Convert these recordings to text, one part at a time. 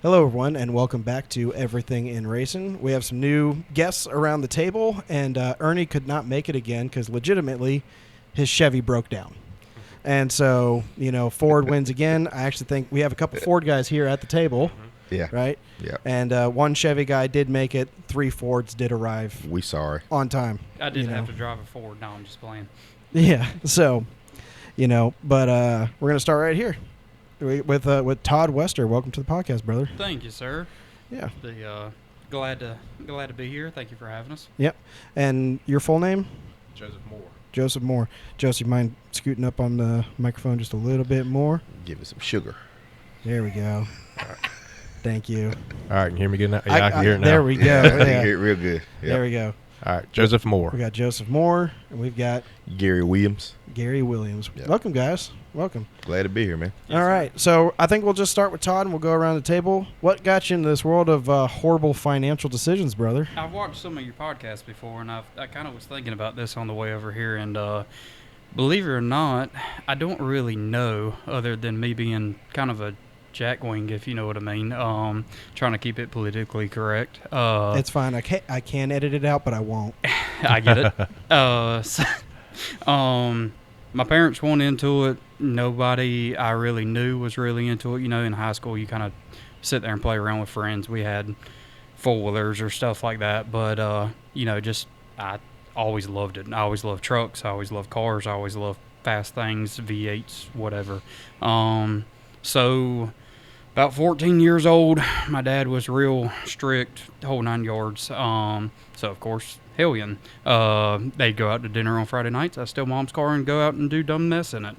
Hello, everyone, and welcome back to Everything in Racing. We have some new guests around the table, and Ernie could not make it again because legitimately his Chevy broke down. And so, Ford wins again. I actually think we have a couple Ford guys here at the table. Yeah. Right? Yeah. And one Chevy guy did make it. 3 Fords did arrive. We sorry. On time. I did have to drive a Ford. No, I'm just playing. Yeah. So, but we're going to start right here. With Todd Wester. Welcome to the podcast, brother. Thank you, sir. Yeah. Glad to be here. Thank you for having us. Yep. And your full name? Joseph Moore. Joseph Moore. Joseph, you mind scooting up on the microphone just a little bit more? Give it some sugar. There we go. Thank you. All right, can you hear me good now? Yeah, I can hear it now. There we go. Yeah, I can Yeah. hear it real good. Yep. There we go. All right, Joseph Moore. We got Joseph Moore, and we've got Gary Williams. Gary Williams. Yep. Welcome, guys. Welcome. Glad to be here, man. All right. So I think we'll just start with Todd, and we'll go around the table. What got you into this world of horrible financial decisions, brother? I've watched some of your podcasts before, and I kind of was thinking about this on the way over here. And believe it or not, I don't really know, other than me being kind of a jackwing, if you know what I mean. Trying to keep it politically correct. It's fine. I can edit it out, but I won't. I get it. My parents weren't into it. Nobody I really knew was really into it. In high school, you kind of sit there and play around with friends. We had four-wheelers or stuff like that. But, I always loved it. I always loved trucks. I always loved cars. I always loved fast things, V8s, whatever. So about 14 years old, my dad was real strict, whole 9 yards. So, of course, hellion. They'd go out to dinner on Friday nights. I steal Mom's car and go out and do dumb mess in it.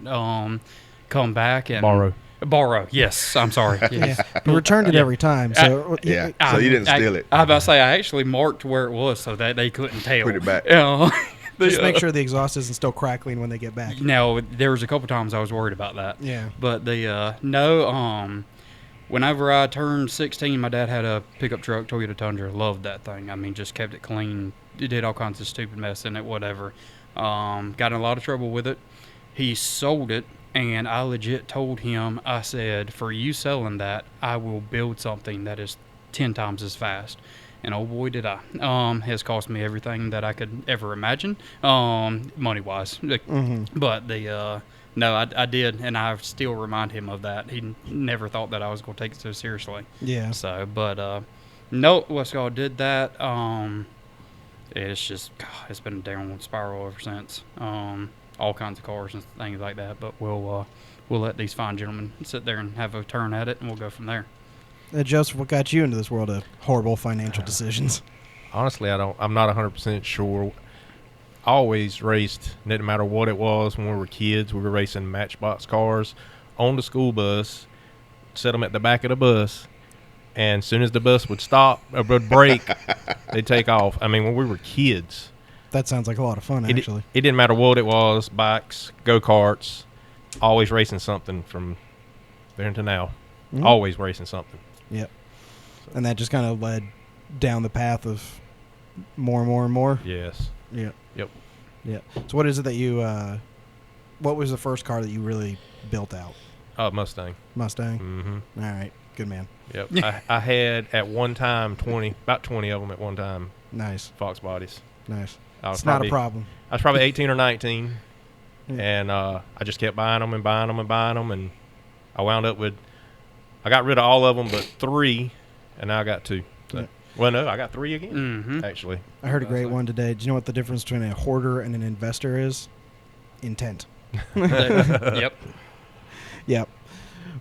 Come back and borrow. Yes, I'm sorry. Yeah, you returned it every time. So so you didn't steal it. I was about to say I actually marked where it was so that they couldn't tell. Put it back. Just make sure the exhaust isn't still crackling when they get back. Now, there was a couple times I was worried about that. Yeah. But whenever I turned 16, my dad had a pickup truck, Toyota Tundra. Loved that thing. I mean, just kept it clean. It did all kinds of stupid mess in it, whatever. Got in a lot of trouble with it. He sold it, and I legit told him, I said, for you selling that, I will build something that is 10 times as fast. And oh boy, did I. Has cost me everything that I could ever imagine, money-wise. Mm-hmm. But no, I did, and I still remind him of that. He never thought that I was going to take it so seriously. Yeah. So, but no, what's called did that. It's just, God, it's been a downward spiral ever since. All kinds of cars and things like that. But we'll let these fine gentlemen sit there and have a turn at it, and we'll go from there. Joseph, what got you into this world of horrible financial decisions? Honestly, I'm not 100% sure. I always raced, didn't matter what it was when we were kids. We were racing Matchbox cars on the school bus, set them at the back of the bus, and as soon as the bus would stop or would break, they'd take off. I mean, when we were kids. That sounds like a lot of fun, actually. It didn't matter what it was, bikes, go-karts, always racing something from there to now. Mm-hmm. Always racing something. Yep. And that just kind of led down the path of more and more and more? Yes. Yeah. Yep. Yeah. So what is it that you what was the first car that you really built out? Mustang. Mustang? Mm-hmm. All right. Good man. Yep. I had at one time about 20 of them at one time. Nice. Fox bodies. Nice. It's not a problem. I was probably 18 or 19, yeah. And I just kept buying them, and I wound up with, I got rid of all of them but 3, and now I got 2. So. Yeah. Well, no, I got 3 again, actually. I heard a great one today. Do you know what the difference between a hoarder and an investor is? Intent. Yep. Yep.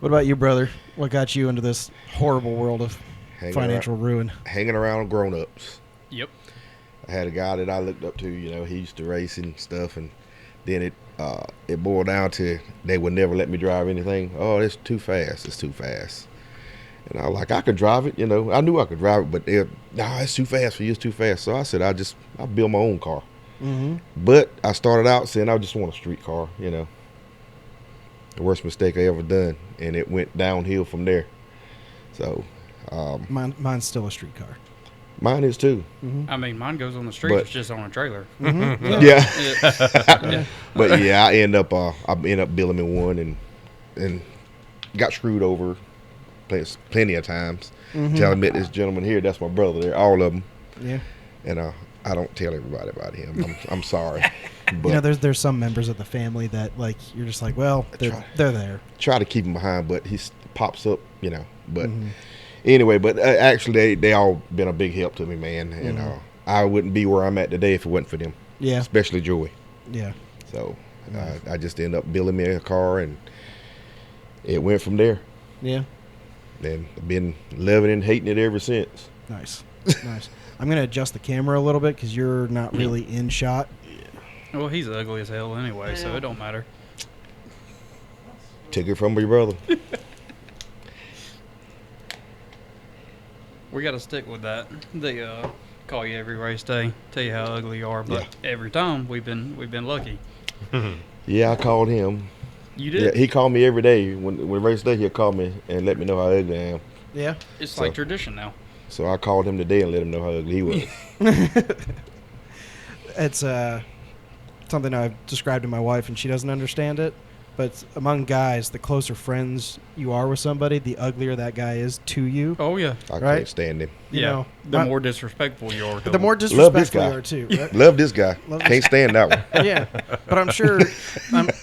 What about you, brother? What got you into this horrible world of financial ruin? Hanging around grown-ups. Yep. I had a guy that I looked up to. He used to race and stuff, and then it boiled down to they would never let me drive anything. Oh, it's too fast. It's too fast. And I was like, I could drive it. I knew I could drive it, but it's too fast for you. It's too fast. So I said, I'll build my own car. Mm-hmm. But I started out saying I just want a street car. The worst mistake I ever done, and it went downhill from there. So mine's still a street car. Mine is too. Mm-hmm. I mean, mine goes on the street. It's just on a trailer. Mm-hmm. Yeah. But yeah, I end up building me one and got screwed over plenty of times. Mhm. Till I met this gentleman here. That's my brother. They're all of them. Yeah. And I don't tell everybody about him. I'm sorry. But You know, there's some members of the family that like you're just like, well, they're there. try to keep him behind, but he pops up, But Mhm. anyway, but actually they all been a big help to me, man. And Mhm. I wouldn't be where I'm at today if it wasn't for them, Yeah. especially Joey. Yeah. So Nice. I just ended up building me a car, and it went from there. Yeah. And I've been loving and hating it ever since. Nice. Nice. I'm gonna adjust the camera a little bit because you're not really in shot. Well, he's ugly as hell anyway, so it don't matter. Took it from your brother. We got to stick with that. They call you every race day, tell you how ugly you are, but every time we've been lucky. Yeah, I called him. You Yeah, did. he called me every day. When race day, he'll call me and let me know how ugly I am. Yeah. It's So- like tradition now. So I called him today and let him know how ugly he was. It's something I've described to my wife, and she doesn't understand it. But among guys, the closer friends you are with somebody, the uglier that guy is to you. Oh yeah. I Right? can't stand him. You Yeah. know, The more disrespectful you are, to the them. more this disrespectful guy. you are too. Right? Love this guy. Love Can't stand that one. Yeah, but I'm sure,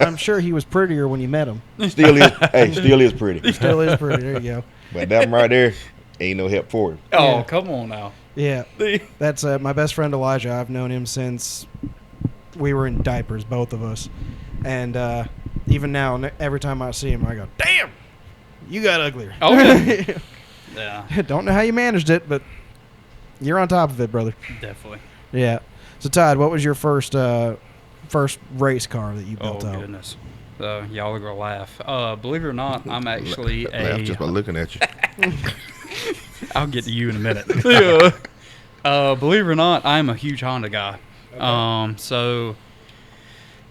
I'm sure he was prettier when you met him. Still is. Hey, still is pretty. Still is pretty. There you go. But that one right there, ain't no help for him. Oh, Yeah. come on now. Yeah, that's my best friend Elijah. I've known him since we were in diapers, both of us. And even now, every time I see him, I go, "Damn, you got uglier." Oh, yeah. Yeah, Don't know how you managed it, but you're on top of it, brother. definitely. Yeah. So Todd, what was your first race car that you Oh built out? goodness. Y'all are gonna laugh. Believe it or not, I'm actually Laugh just by looking at you. I'll get to you in a minute. Yeah. Believe it or not, I'm a huge Honda guy. Okay. So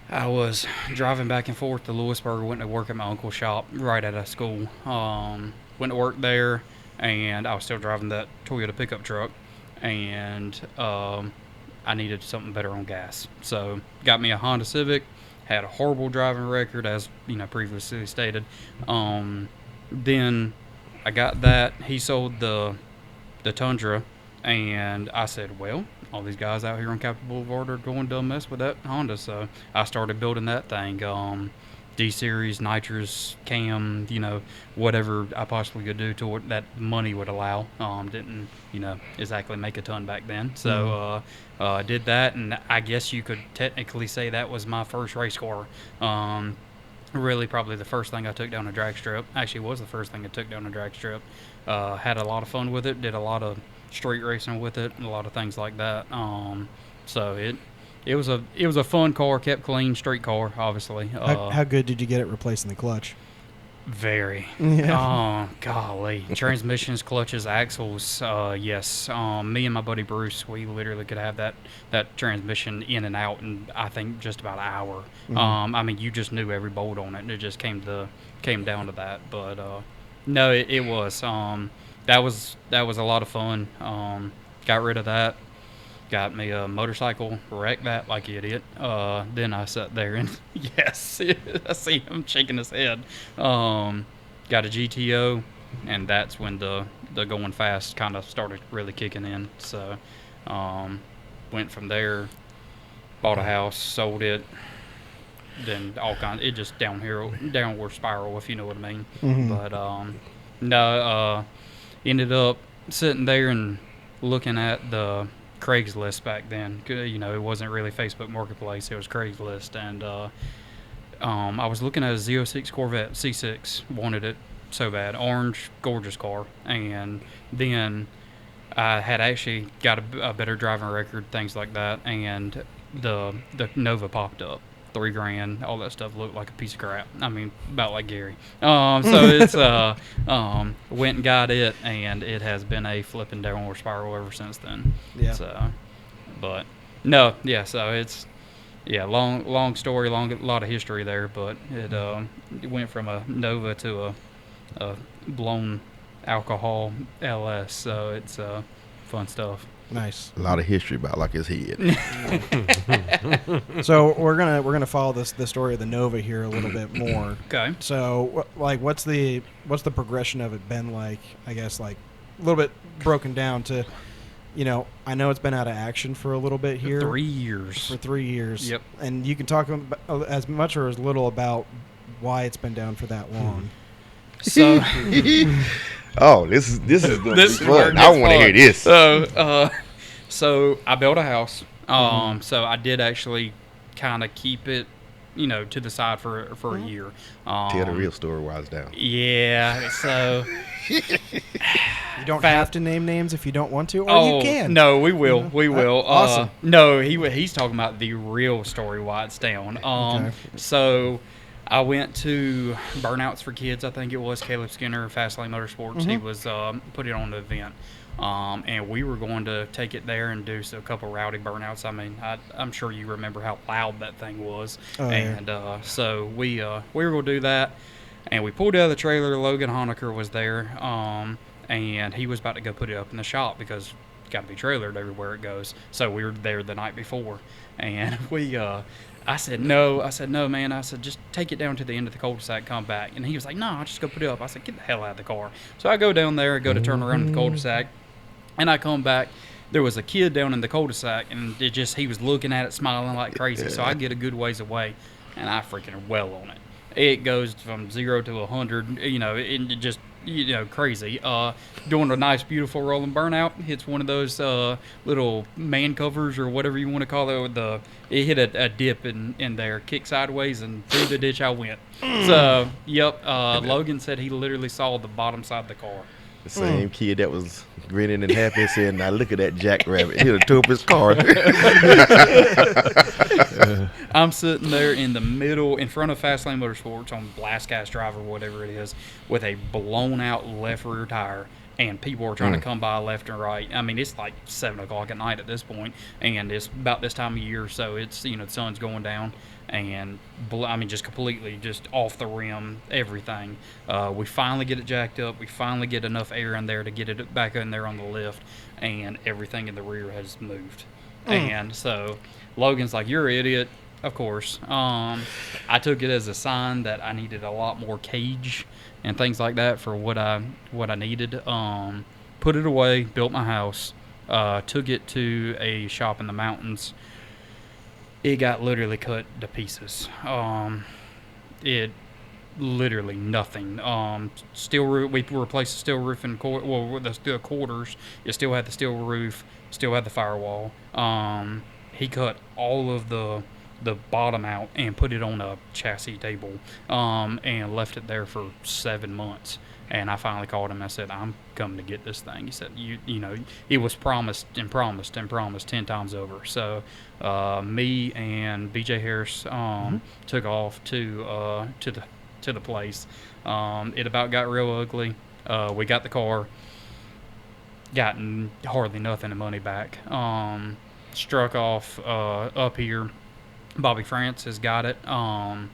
I was driving back and forth to Lewisburg, went to work at my uncle's shop right out of school. Went to work there, and I was still driving that Toyota pickup truck, and I needed something better on gas. So got me a Honda Civic, had a horrible driving record, as previously stated. Then I got that. He sold the Tundra, and I said, well, all these guys out here on Capitol Boulevard are going to mess with that Honda. So I started building that thing. D-Series, nitrous, cam, whatever I possibly could do to what that money would allow. Didn't, exactly make a ton back then. So I did that, and I guess you could technically say that was my first race car. Really probably the first thing I took down a drag strip. Actually, it was the first thing I took down a drag strip. Had a lot of fun with it. Did a lot of street racing with it, and a lot of things like that. So it was a fun car, kept clean, street car, obviously. How good did you get it replacing the clutch? Very. Yeah. Oh, golly. Transmissions, clutches, axles. Yes. Me and my buddy Bruce, we literally could have that transmission in and out in, I think, just about an hour. Mhm. You just knew every bolt on it, and it just came down to that. But no, it was. That was a lot of fun. Got rid of that. Got me a motorcycle, wrecked that like an idiot. Then I sat there and, yes, I see him shaking his head. Got a GTO, and that's when the going fast kind of started really kicking in. So went from there, bought a house, sold it, then all kinds. It just downward spiral, if you know what I mean. Mhm. But no, ended up sitting there and looking at the Craigslist back then. It wasn't really Facebook Marketplace. It was Craigslist. And I was looking at a Z06 Corvette C6. Wanted it so bad. Orange, gorgeous car. And then I had actually got a better driving record, things like that. And the Nova popped up. $3,000, all that stuff looked like a piece of crap. About like Gary. So it's went and got it, and it has been a flipping downward spiral ever since then. Yeah. So, but no, yeah. So it's long story, a lot of history there, but it went from a Nova to a blown alcohol LS. So it's fun stuff. Nice. A lot of history about like his head. So we're gonna follow the story of the Nova here a little bit more. Okay. So like, what's the progression of it been like? I guess like a little bit broken down to, I know it's been out of action for a little bit here. 3 years. For 3 years. Yep. And you can talk as much or as little about why it's been down for that long. So Oh, this is gonna This be is where fun. it I gets want to hear fun. this. So I built a house. So I did actually kind of keep it, to the side for a year. Tell the real story while it's down. Yeah. So You don't have to name names if you don't want to, or you can. No, we will. We will. Awesome. No, he's talking about the real story why it's down. Okay. So I went to Burnouts for Kids, I think it was, Caleb Skinner, Fastlane Motorsports. He was put it on the event. And we were going to take it there and do a couple rowdy burnouts. I mean, I'm sure you remember how loud that thing was. Oh, and so we were going to do that. And we pulled out of the trailer. Logan Honecker was there. And he was about to go put it up in the shop because it's got to be trailered everywhere it goes. So we were there the night before. And I said, no, man. I said, just take it down to the end of the cul-de-sac, come back. And he was like, no, I'll just go put it up. I said, get the hell out of the car. So I go down there, go to turn around in the cul-de-sac, and I come back. There was a kid down in the cul-de-sac, and he was looking at it, smiling like crazy. So I get a good ways away, and I freaking well on it. It goes from 0 to 100, it just, crazy. Doing a nice, beautiful rolling burnout. Hits one of those little man covers or whatever you want to call it. It hit a dip in there, kicked sideways, and through the ditch I went. So, yep. Logan said he literally saw the bottom side of the car. The same kid that was grinning and happy saying, now look at that jackrabbit. He'll tore up his car. I'm sitting there in the middle, in front of Fastlane Motorsports on Blast Gas Drive or whatever it is, with a blown out left rear tire, and people are trying to come by left and right. I mean, it's like 7 o'clock at night at this point, and it's about this time of year, so it's, the sun's going down, and just completely just off the rim, everything. We finally get it jacked up. We finally get enough air in there to get it back in there on the lift, and everything in the rear has moved. And so Logan's like, you're an idiot. Of course. I took it as a sign that I needed a lot more cage and things like that for what I needed. Put it away, built my house, took it to a shop in the mountains. It got literally cut to pieces. It literally nothing. Steel roof. We replaced the steel roof and the quarters. It still had the steel roof. Still had the firewall. He cut all of the bottom out and put it on a chassis table, and left it there for 7 months. And I finally called him. I said, I'm coming to get this thing. He said, it was promised and promised and promised 10 times over. So me and BJ Harris took off to the place. It about got real ugly. We got the car, gotten hardly nothing of money back. Struck off up here. Bobby France has got it, and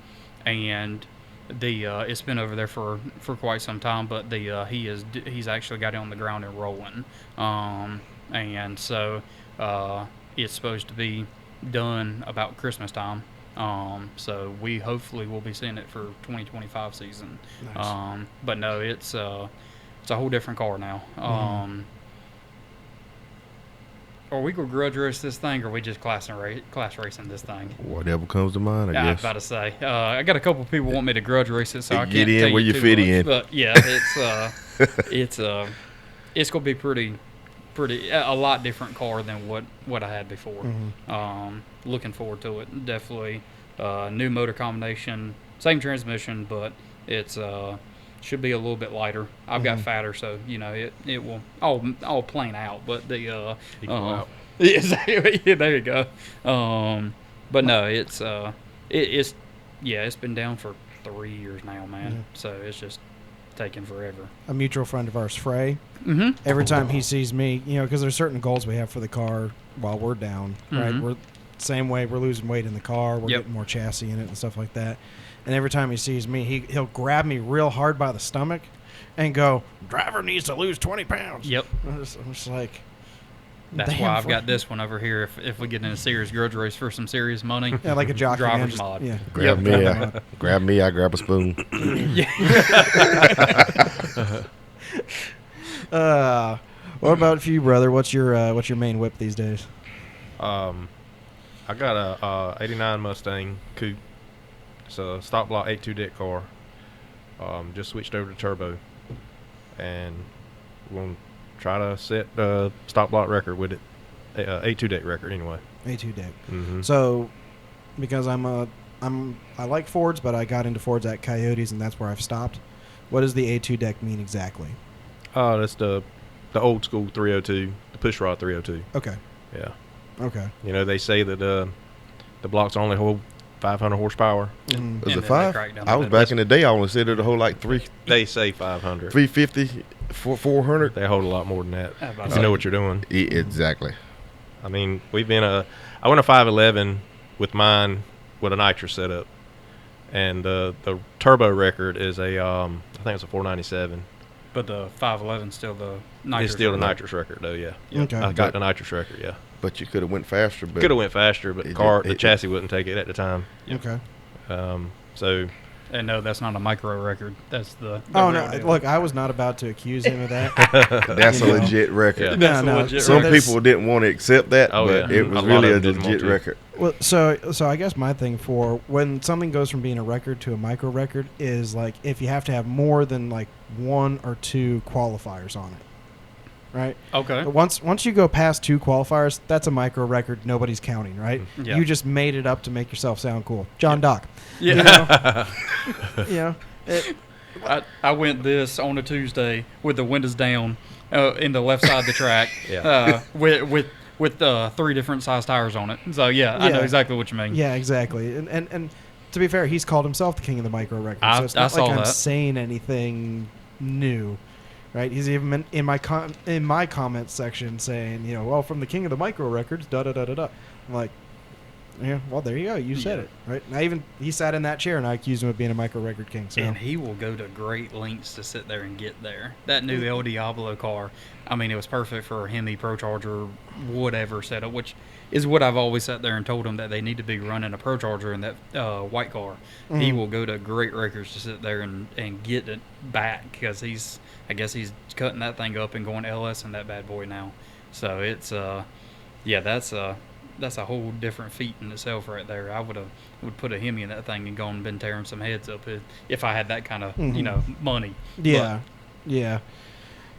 it's been over there for quite some time. But he's actually got it on the ground and rolling, and so it's supposed to be done about Christmas time. So we hopefully will be seeing it for 2025 season. Nice. But no, it's a whole different car now. Are we going to grudge race this thing, or are we just class racing this thing? Whatever comes to mind, I I was guess. about to say. I got a couple people want me to grudge race it, so I can't Get in tell where you you too fit much. in. But yeah, it's going to be pretty a lot different car than what I had before. Looking forward to it. Definitely new motor combination, same transmission, but it's should be a little bit lighter. I've got fatter, so it will all plane out, but the out. yeah, there you go. But no, it's been down for 3 years now, man. So it's just taking forever. A mutual friend of ours, Frey. Mm-hmm. Every time he sees me, because there's certain goals we have for the car while we're down, right? We're same way. We're losing weight in the car. We're getting more chassis in it and stuff like that. And every time he sees me, he'll grab me real hard by the stomach and go, driver needs to lose 20 pounds. Yep. I'm just like, That's Damn why I've for- got this one over here. If we get in a serious grudge race for some serious money, Yeah, like a jockey. man, driver's just- mod. Yeah. Grab Yep. me, Driver's mod. grab me. I grab a spoon. What about for you, brother? What's your main whip these days? I got a 89 Mustang coupe. It's a stock block 8.2 deck car. Just switched over to turbo, and we're gonna try to set the stock block record with it. 8.2 deck record anyway. A2 deck. Mm-hmm. So, because I like Fords, but I got into Fords at Coyotes, and that's where I've stopped. What does the A2 deck mean exactly? That's the old school 302, the pushrod 302. Okay. Yeah. Okay. You know, they say that the blocks only hold 500 horsepower. Mhm. Was And it then they 5? crack down I on was it. back in the day. I only said it hold like They say 500. 350, 400. They hold a lot more than that. How about If you that? know what you're doing. Exactly. I mean, I went a 511 with mine with a nitrous setup, and the turbo record is I think it's a 497. But the 511 still the nitrous. It's still the record. nitrous record though. Yeah. Okay. I got the nitrous record. Yeah. But you could have went faster. But Could have went faster, but It the did- chassis wouldn't take it at the time. Yep. Okay. So And no, that's not a micro record. That's the Oh real no! deal. Look, I was not about to accuse him of that. that's You a know. legit record. Yeah. That's No, a no. legit Some record. people didn't want to accept that, Oh, but yeah. it was A lot really a of them didn't legit want to. record. Well, so I guess my thing for when something goes from being a record to a micro record is like if you have to have more than like 1 or 2 qualifiers on it, right? Okay. But once you go past 2 qualifiers, that's a micro record. Nobody's counting, right? Yeah. You just made it up to make yourself sound cool. John Dock. Yeah. You know? You know, it- I went this on a Tuesday with the windows down in the left side of the track Yeah. with 3 different size tires on it. So, yeah, I know Yeah. exactly what you mean. yeah, exactly. And to be fair, he's called himself the king of the micro record. I- So it's I not like saw I'm that. saying anything new. Right, he's even in my comments section saying, you know, well, from the king of the micro records, da da da da da. I'm like, yeah, well, there you go, you said Yeah. it, right? And he sat in that chair, and I accused him of being a micro record king. So And he will go to great lengths to sit there and get there. That new El Diablo car, I mean, it was perfect for a Hemi Pro Charger, whatever setup, which is what I've always sat there and told him that they need to be running a Pro Charger in that white car. He Mhm. will go to great records to sit there and get it back because I guess he's cutting that thing up and going LS in that bad boy now. So it's, that's a whole different feat in itself right there. I would put a Hemi in that thing and gone and been tearing some heads up if I had that kind of money. yeah, yeah.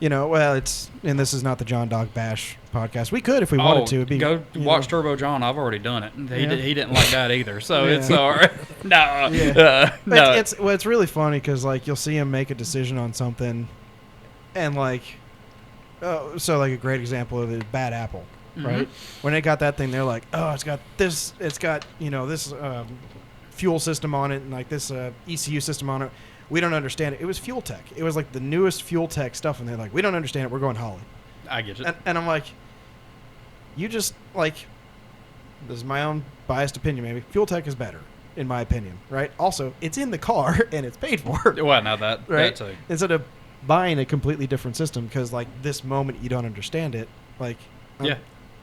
You know, well, and this is not the John Dog Bash podcast. We could if we wanted to. It'd be, go you watch know. Turbo John. I've already done it. Yeah. He didn't like that either. So Yeah. it's all right. No, Yeah. no. It's really funny because like you'll see him make a decision on something, and like, so like a great example of it is Bad Apple, right? When they got that thing, they're like, oh, it's got this fuel system on it and like this ECU system on it. We don't understand it. It was Fuel Tech. It was like the newest Fuel Tech stuff, and they're like, we don't understand it. We're going Holly. I get it. And I'm like, you just like, this is my own biased opinion. Maybe Fuel Tech is better in my opinion, right? Also, it's in the car and it's paid for. Well, now that Right. too. Instead of buying a completely different system because like this moment you don't understand it, like Yeah.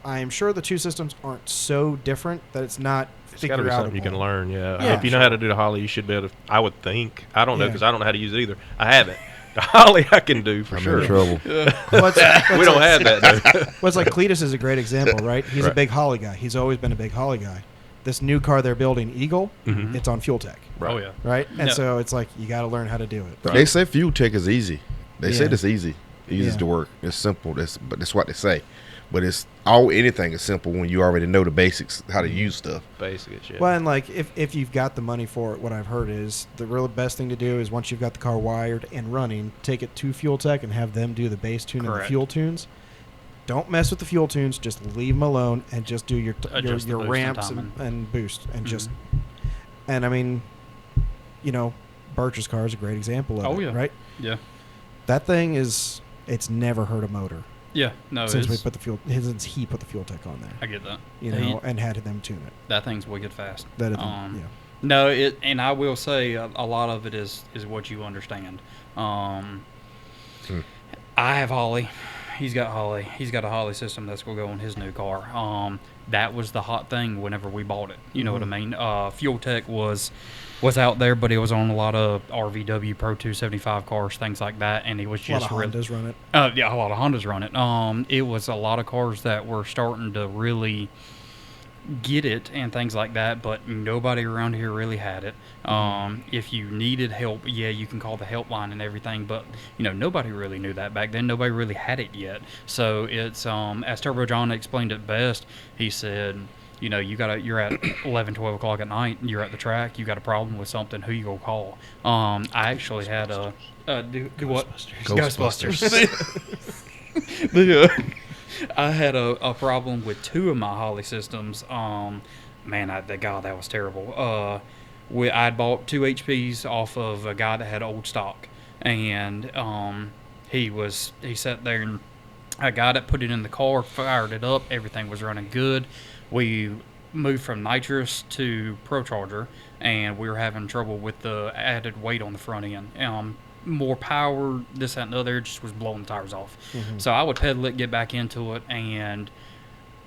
I'm sure the 2 systems aren't so different that it's not it's got to figure be out. something you can learn. Yeah. Yeah, If you know how to do the Holly, you should be able to. I would think. I don't know Yeah. because I don't know how to use it either. I haven't. The Holly I can do for I'm sure. in trouble. We don't have that though. Well, it's like Cletus is a great example, right? He's a Right. big Holly guy. He's always been a big Holly guy. This new car they're building, Eagle, Mhm. it's on Fuel Tech, Oh yeah. right? And No. so it's like you got to learn how to do it. But they say Fuel Tech is easy. They say Yeah. it's easy Yeah. to work. It's simple. But that's what they say. But anything is simple when you already know the basics, how to use stuff. Basic shit. Well, and like if you've got the money for it, what I've heard is the real best thing to do is once you've got the car wired and running, take it to Fuel Tech and have them do the base tune and the Correct. fuel tunes. Don't mess with the fuel tunes. Just leave them alone and just do your Adjust the boost and ramps and, timing. and boost and just. Mhm. And I mean, you know, Birch's car is a great example of Oh, it, yeah. right? Yeah. That thing it's never hurt a motor Yeah. No, since it's, he put the Fuel Tech on there, I get that. you know, and had them tune it. That thing's wicked fast. That Yeah. No, and I will say a lot of it is what you understand. I have Holly, He's got Holly. He's got a Holly system that's going to go on his new car. That was the hot thing whenever we bought it. You know what I mean? Fuel Tech was out there, but it was on a lot of RVW Pro 275 cars, things like that, and it was just a lot of Hondas run it. Yeah, a lot of Hondas run it. It was a lot of cars that were starting to really get it and things like that, but nobody around here really had it. If you needed help, yeah, you can call the helpline and everything, but nobody really knew that back then. Nobody really had it yet. So it's as Turbo John explained it best. He said, you're at 11, 12 o'clock at night, you're at the track, you got a problem with something, who you gonna call? I actually had a do what? Ghostbusters. I had a problem with 2 of my Holly systems. That was terrible. I'd bought 2 HPs off of a guy that had old stock, and he sat there, and I got it, put it in the car, fired it up, everything was running good. We moved from nitrous to ProCharger, and we were having trouble with the added weight on the front end. More power, this, that, and the other, just was blowing the tires off. So I would pedal it, get back into it, and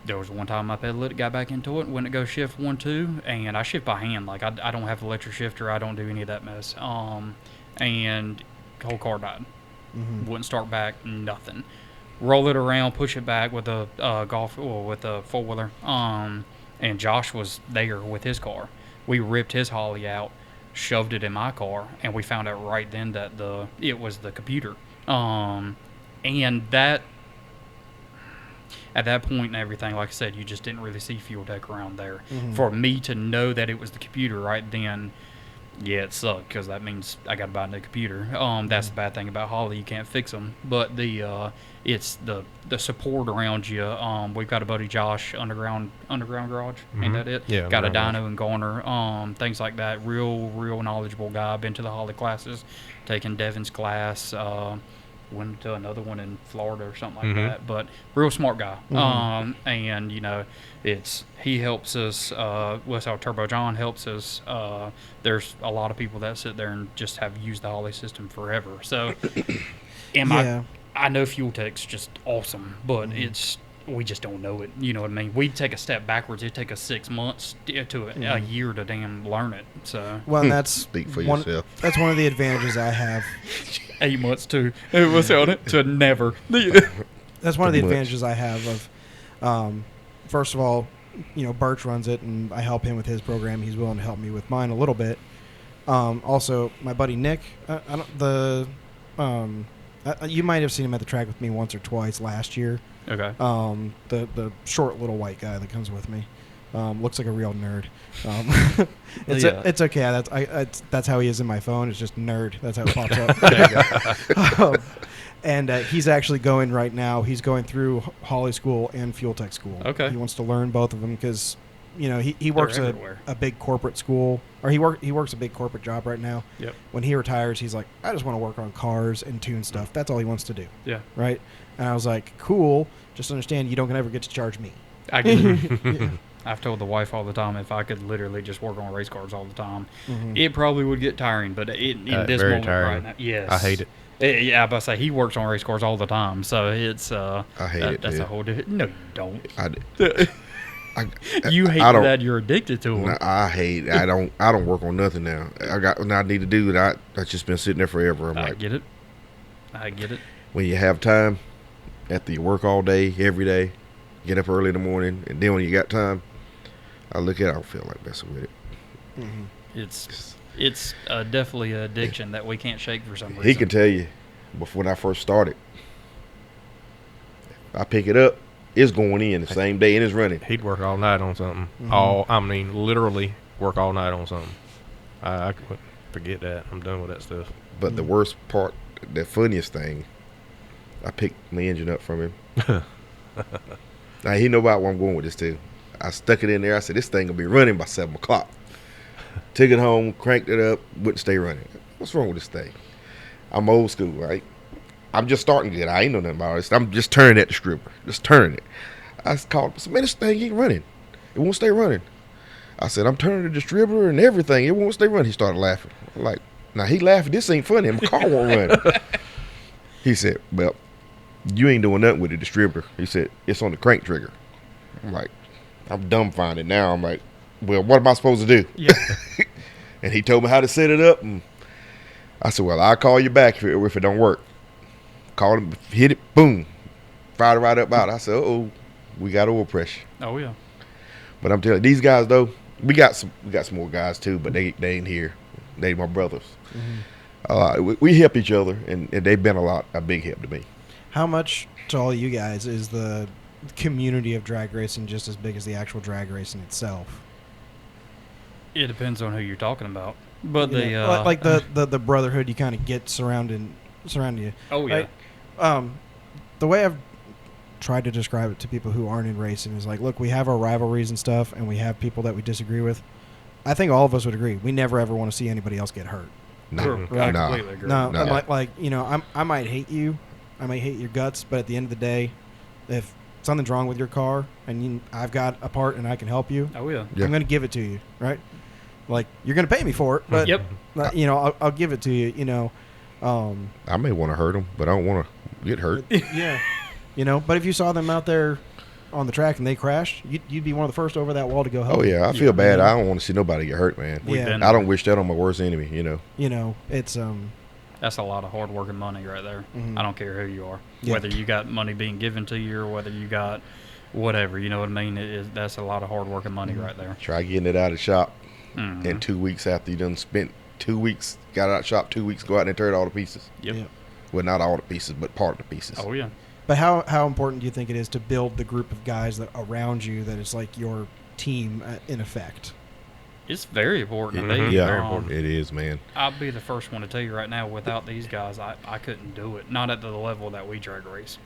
there was one time I pedaled it, got back into it, went to go shift 1, 2, and I shift by hand. Like, I don't have an electric shifter, I don't do any of that mess. And the whole car died. Wouldn't start back, nothing. Roll it around, push it back with a with a 4-wheeler. And Josh was there with his car. We ripped his Holly out, shoved it in my car, and we found out right then that it was the computer. And that, at that point and everything, like I said, you just didn't really see Fuel Tech around there. For me to know that it was the computer right then, yeah, it sucked, because that means I got to buy a new computer. That's the bad thing about Holly, you can't fix them. But it's the support around you. We've got a buddy, Josh, Underground Garage, ain't that it? Yeah. Got a dyno and Garner, things like that. Real knowledgeable guy. Been to the Holly classes, taken Devin's class, went to another one in Florida or something like that. But real smart guy. And he helps us. What's our Turbo John helps us. There's a lot of people that sit there and just have used the Holly system forever. So, I know Fuel Tech's just awesome, but we just don't know it. You know what I mean? We'd take a step backwards. It'd take us 6 months to a year to damn learn it. So, well, that's speak for yourself. That's one of the advantages I have. 8 months too. It was on it to never. That's one of the advantages I have of, first of all, Birch runs it, and I help him with his program. He's willing to help me with mine a little bit. Also, my buddy Nick, you might have seen him at the track with me once or twice last year. Okay. The short little white guy that comes with me, looks like a real nerd. It's okay. That's how he is in my phone. It's just nerd. That's how it pops up. There you go. And he's actually going right now. He's going through Holly School and Fuel Tech School. Okay. He wants to learn both of them because, he works a big corporate school, or he works a big corporate job right now. Yep. When he retires, he's like, I just want to work on cars and tune stuff. That's all he wants to do. Yeah. Right. And I was like, cool. Just understand you don't ever get to charge me. I get it. Yeah. I've told the wife all the time, if I could literally just work on race cars all the time, it probably would get tiring. But in this very moment tiring. right now, yes, I hate it. Yeah, I was about to say he works on race cars all the time, so it's I hate it. That's too. a whole different. No, you don't. I You hate that you're addicted to them. I hate. I don't work on nothing now. I need to do it. I just been sitting there forever. I get it. When you have time, after you work all day, every day, get up early in the morning, and then when you got time, I look at it, I don't feel like messing with it. It's definitely an addiction that we can't shake for some reason. He can tell you, before I first started, I pick it up, it's going in the same day and it's running. He'd work all night on something. Literally work all night on something. I forget that. I'm done with that stuff. But the worst part, the funniest thing, I picked my engine up from him. Now, he know about where I'm going with this, too. I stuck it in there. I said, this thing will be running by 7 o'clock. Took it home, cranked it up, wouldn't stay running. What's wrong with this thing? I'm old school, right? I'm just starting good. I ain't know nothing about this. I'm just turning at the stripper. Just turning it. I called him. I said, man, this thing ain't running. It won't stay running. I said, I'm turning the distributor and everything. It won't stay running. He started laughing. I'm like, now he laughing. This ain't funny. My car won't run. He said, well, you ain't doing nothing with the distributor. He said, it's on the crank trigger. I'm like, I'm dumbfounded now. I'm like, well, what am I supposed to do? Yeah. And he told me how to set it up. And I said, well, I'll call you back if it don't work. Called him, hit it, boom. Fired it right up out. I said, uh-oh, we got oil pressure. Oh, yeah. But I'm telling you, these guys, though, we got some more guys, too, but they ain't here. They my brothers. We help each other, and they've been a big help to me. How much to all you guys is the community of drag racing just as big as the actual drag racing itself? It depends on who you're talking about. But like the brotherhood you kind of get surrounding you. Oh, yeah. Like, the way I've tried to describe it to people who aren't in racing is like, look, we have our rivalries and stuff, and we have people that we disagree with. I think all of us would agree. We never ever want to see anybody else get hurt. No, True. I completely agree. No, No. like I might hate you, I might hate your guts, but at the end of the day, if something's wrong with your car and I've got a part and I can help you, Oh, yeah. Yeah. I'm going to give it to you, right? Like, you're going to pay me for it, but Yep. I'll give it to you. I may want to hurt them, but I don't want to get hurt. Yeah, But if you saw them out there on the track and they crashed, you'd be one of the first over that wall to go help. Oh, yeah, I feel bad. I don't want to see nobody get hurt, man. We've Yeah. been- I don't wish that on my worst enemy, It's That's a lot of hard working money right there. Mhm. I don't care who you are, Yeah. whether you got money being given to you or whether you got whatever. You know what I mean? That's a lot of hard working money right there. Try getting it out of the shop Mhm. in 2 weeks after you done spent 2 weeks, got it out of the shop 2 weeks, go out and tear it all to pieces. Yep. yeah. Well, not all the pieces, but part of the pieces. Oh yeah. But how important do you think it is to build the group of guys that around you that is like your team in effect? It's very important to Mhm. me. Yeah, Very important. it is, man. I'll be the first one to tell you right now. Without these guys, I couldn't do it. Not at the level that we drag race.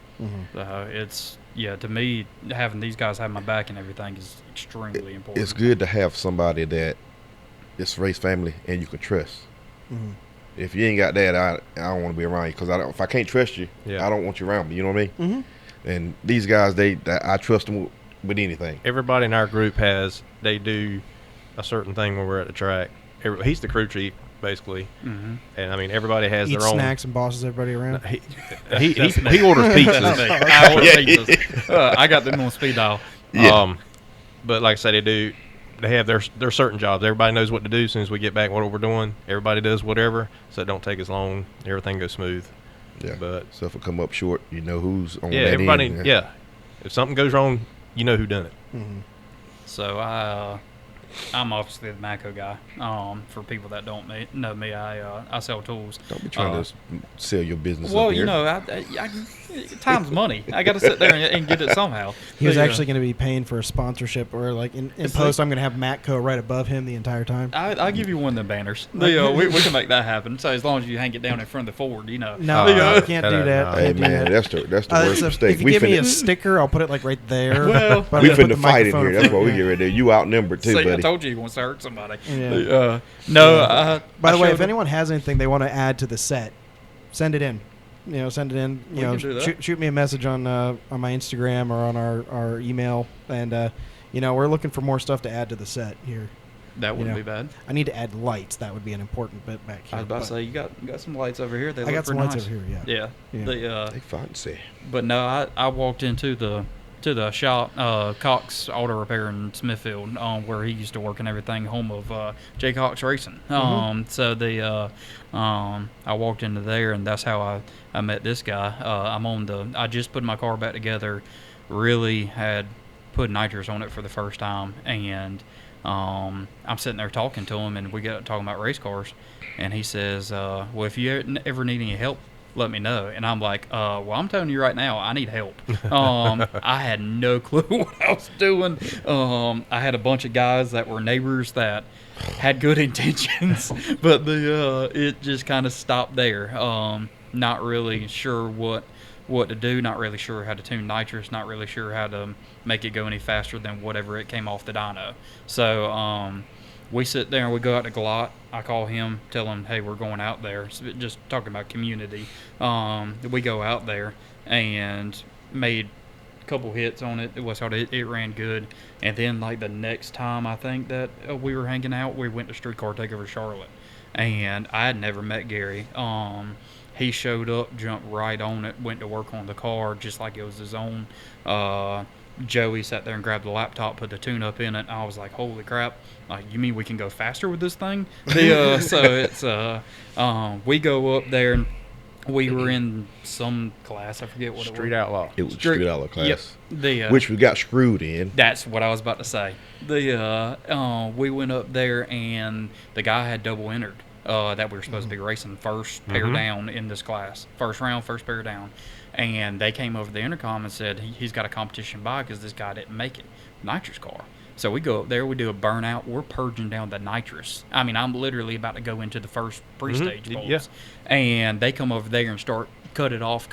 It's to me, having these guys have my back and everything is extremely important. It's good to have somebody that is race family and you can trust. Mm-hmm. If you ain't got that, I don't want to be around you because if I can't trust you, Yeah. I don't want you around me. You know what I mean? Mm-hmm. And these guys, I trust them with anything. Everybody in our group they do a certain thing when we're at the track. He's the crew chief, basically. Mm-hmm. And, I mean, everybody has Eats their own. snacks and bosses everybody around. He orders pizzas. I order pizzas. I got them on speed dial. Yeah. But like I said, they have their certain jobs. Everybody knows what to do as soon as we get back, what we're doing. Everybody does whatever, so it don't take as long. Everything goes smooth. Yeah. But So if it come up short, you know who's on yeah, that everybody. end. Yeah, if something goes wrong, you know who done it. Mm-hmm. So I'm obviously the Mako guy. For people that don't know me, I sell tools. Don't be trying to sell your business Well, up here. time's money. I got to sit there and get it somehow. He was But, actually going to be paying for a sponsorship, or like in It's post, I'm going to have Matco right above him the entire time. I'll give you one of the banners. We can make that happen. So as long as you hang it down in front of the Ford, No, The, can't do that. Hey, Can't do man, that. that's the worst So mistake. if you give me a sticker, I'll put it like right there. Well, But I'm we gonna put the finna fight in microphone here. That's what we front. get right there. You outnumbered too, see, I buddy. told you wants to hurt somebody. Yeah. By By the way, if anyone has anything they want to add to the set, send it in. Send it in. We can do that. Shoot me a message on my Instagram or on our email, and we're looking for more stuff to add to the set here. that wouldn't know. be bad. I need to add lights. That would be an important bit back here. I was about to but say you got some lights over here. They I look got some pretty lights nice. over here. Yeah. Yeah. They fancy. But no, I walked into the shop, Cox Auto Repair in Smithfield, where he used to work and everything, home of J. Cox Racing. So I walked into there, and that's how I met this guy. I just put my car back together, really had put nitrous on it for the first time, and I'm sitting there talking to him, and we got talking about race cars, and he says, well, if you ever need any help, let me know. And I'm like, well, I'm telling you right now, I need help. I had no clue what I was doing. I had a bunch of guys that were neighbors that had good intentions, but it just kind of stopped there. Not really sure what to do, not really sure how to tune nitrous, not really sure how to make it go any faster than whatever it came off the dyno. So we sit there and we go out to Glot. I call him, tell him, hey, we're going out there. So just talking about community. We go out there and made a couple hits on it. It ran good. And then like the next time I think that we were hanging out, we went to Streetcar Takeover Charlotte. And I had never met Gary. He showed up, jumped right on it, went to work on the car just like it was his own. Joey sat there and grabbed the laptop, put the tune-up in it, and I was like, holy crap. Like, you mean we can go faster with this thing? So it's we go up there, and we were in some class. I forget what Street it was. Outlaw. It was a street outlaw class, Yep. which we got screwed in. That's what I was about to say. We went up there, and the guy had double entered that we were supposed to be racing first pair down in this class. First round, first pair down. And they came over the intercom and said he's got a competition by because this guy didn't make it. Nitrous car. So we go up there, we do a burnout. We're purging down the nitrous. I mean, I'm literally about to go into the first pre-stage bolts. Yeah. And they come over there and start cut it off,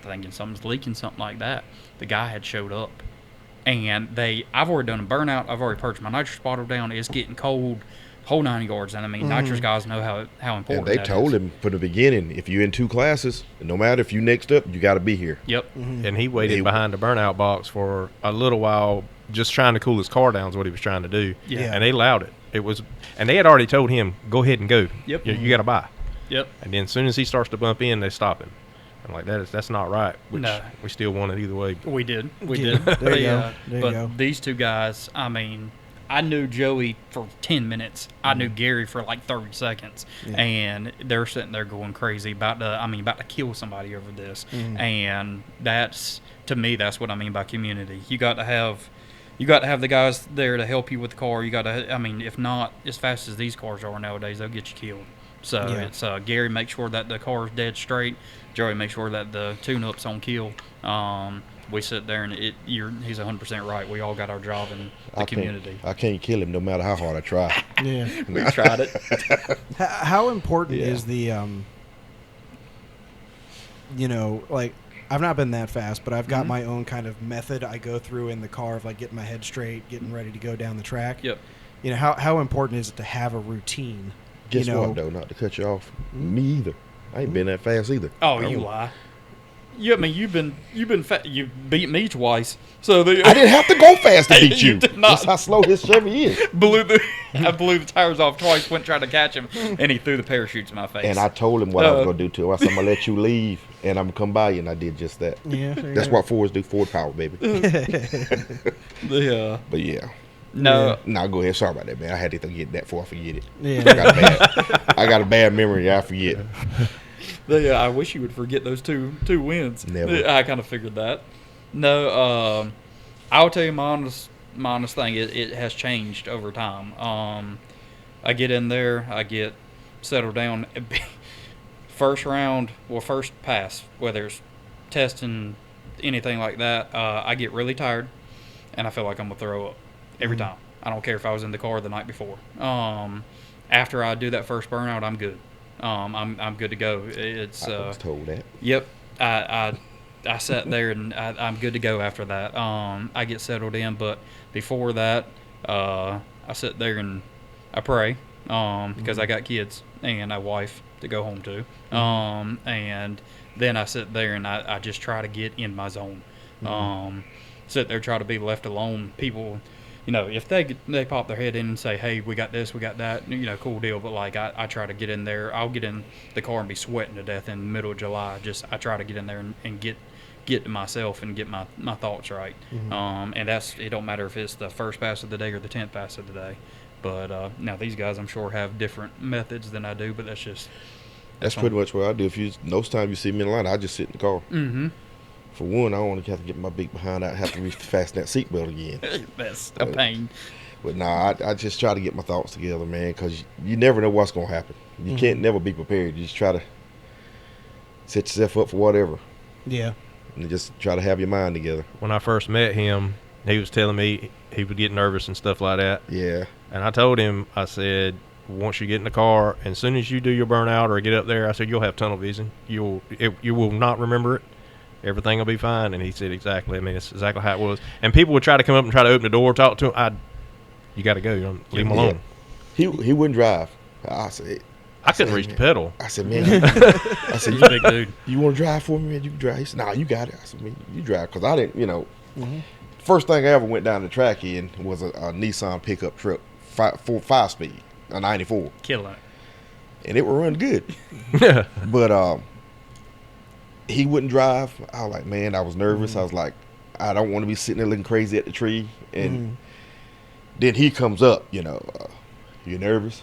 thinking something's leaking, something like that. The guy had showed up. And I've already done a burnout. I've already purged my nitrous bottle down. It's getting cold, whole 9 yards. And I mean, nitrous guys know how important And they that told is. him from the beginning, if you're in 2 classes, no matter if you next up, you got to be here. Yep. And he waited He- behind the burnout box for a little while, just trying to cool his car down is what he was trying to do. Yeah. And they allowed it. And they had already told him, go ahead and go. Yep. You got to buy. Yep. And then as soon as he starts to bump in, they stop him. I'm like, that's not right. Which No. we still won it either way. We did. We Yeah, did. there you go. There you but go. these two guys, I mean, I knew Joey for 10 minutes. I knew Gary for like 30 seconds. Yeah. And they're sitting there going crazy about to kill somebody over this. And to me, that's what I mean by community. You got to have the guys there to help you with the car. You got to, if not as fast as these cars are nowadays, they'll get you killed. So Yeah. it's Gary makes sure that the car is dead straight. Joey makes sure that the tune-up's on kill. We sit there and he's 100% right. We all got our job in the community. I can't kill him no matter how hard I try. Yeah. We tried it. How important Yeah. is the, like, I've not been that fast, but I've got my own kind of method I go through in the car of, like, getting my head straight, getting ready to go down the track. Yep. You know, how important is it to have a routine? Guess you know, what, though? Not to cut you off. Me either. I ain't been that fast either. Oh, you lie. Yeah, I mean, you've been you beat me twice. So I didn't have to go fast to beat You you. did not. That's how slow his Chevy is. I blew the tires off twice. Went trying to catch him, and he threw the parachutes in my face. And I told him what I was going to do to him. I said, I'm going to let you leave, and I'm going to come by you, and I did just that. Yeah. That's what Fords do, Ford power, baby. But yeah. No. No, go ahead. Sorry about that, man. I had to get that before I forget it. Yeah. I got a bad memory. I forget. I wish you would forget those two wins. Never. I kind of figured that. No, I'll tell you my honest thing. It has changed over time. I get in there, I get settled down. First round, first pass, whether it's testing, anything like that, I get really tired, and I feel like I'm gonna throw up every time. I don't care if I was in the car the night before. After I do that first burnout, I'm good. I'm good to go. I was told that. Yep. I sat there and I'm good to go after that. I get settled in, but before that, I sit there and I pray because I got kids and a wife to go home to. And then I sit there and I just try to get in my zone. Sit there, try to be left alone. People, if they pop their head in and say, hey, we got this, we got that, cool deal. But like I try to get in there. I'll get in the car and be sweating to death in the middle of July. I try to get in there and get to myself and get my thoughts right. And it don't matter if it's the first pass of the day or the 10th pass of the day. But now these guys, I'm sure, have different methods than I do. But that's Pretty much what I do. Most time you see me in line, I just sit in the car. Mm-hmm. For one, I don't want to have to get my big behind out, have to fasten that seatbelt again. That's a pain. But nah, I just try to get my thoughts together, man, because you never know what's going to happen. You can't never be prepared. You just try to set yourself up for whatever. Yeah. And just try to have your mind together. When I first met him, he was telling me he would get nervous and stuff like that. Yeah. And I told him, I said, once you get in the car, and as soon as you do your burnout or get up there, I said, you'll have tunnel vision. You will not remember it. Everything will be fine. And he said, exactly. I mean, it's exactly how it was. And people would try to come up and try to open the door, talk to him. You got to go. Leave him alone. He wouldn't drive. I said, I couldn't reach the pedal. I said, man, I said, He's a big dude. you want to drive for me, man? You can drive. He said, nah, you got it. I said, man, you drive. Because I didn't, First thing I ever went down the track in was a Nissan pickup truck, 5-speed, a 94. Killing it. and it would run good. But he wouldn't drive. I was like, man, I was nervous. I was like, I don't want to be sitting there looking crazy at the tree. And then he comes up, you nervous?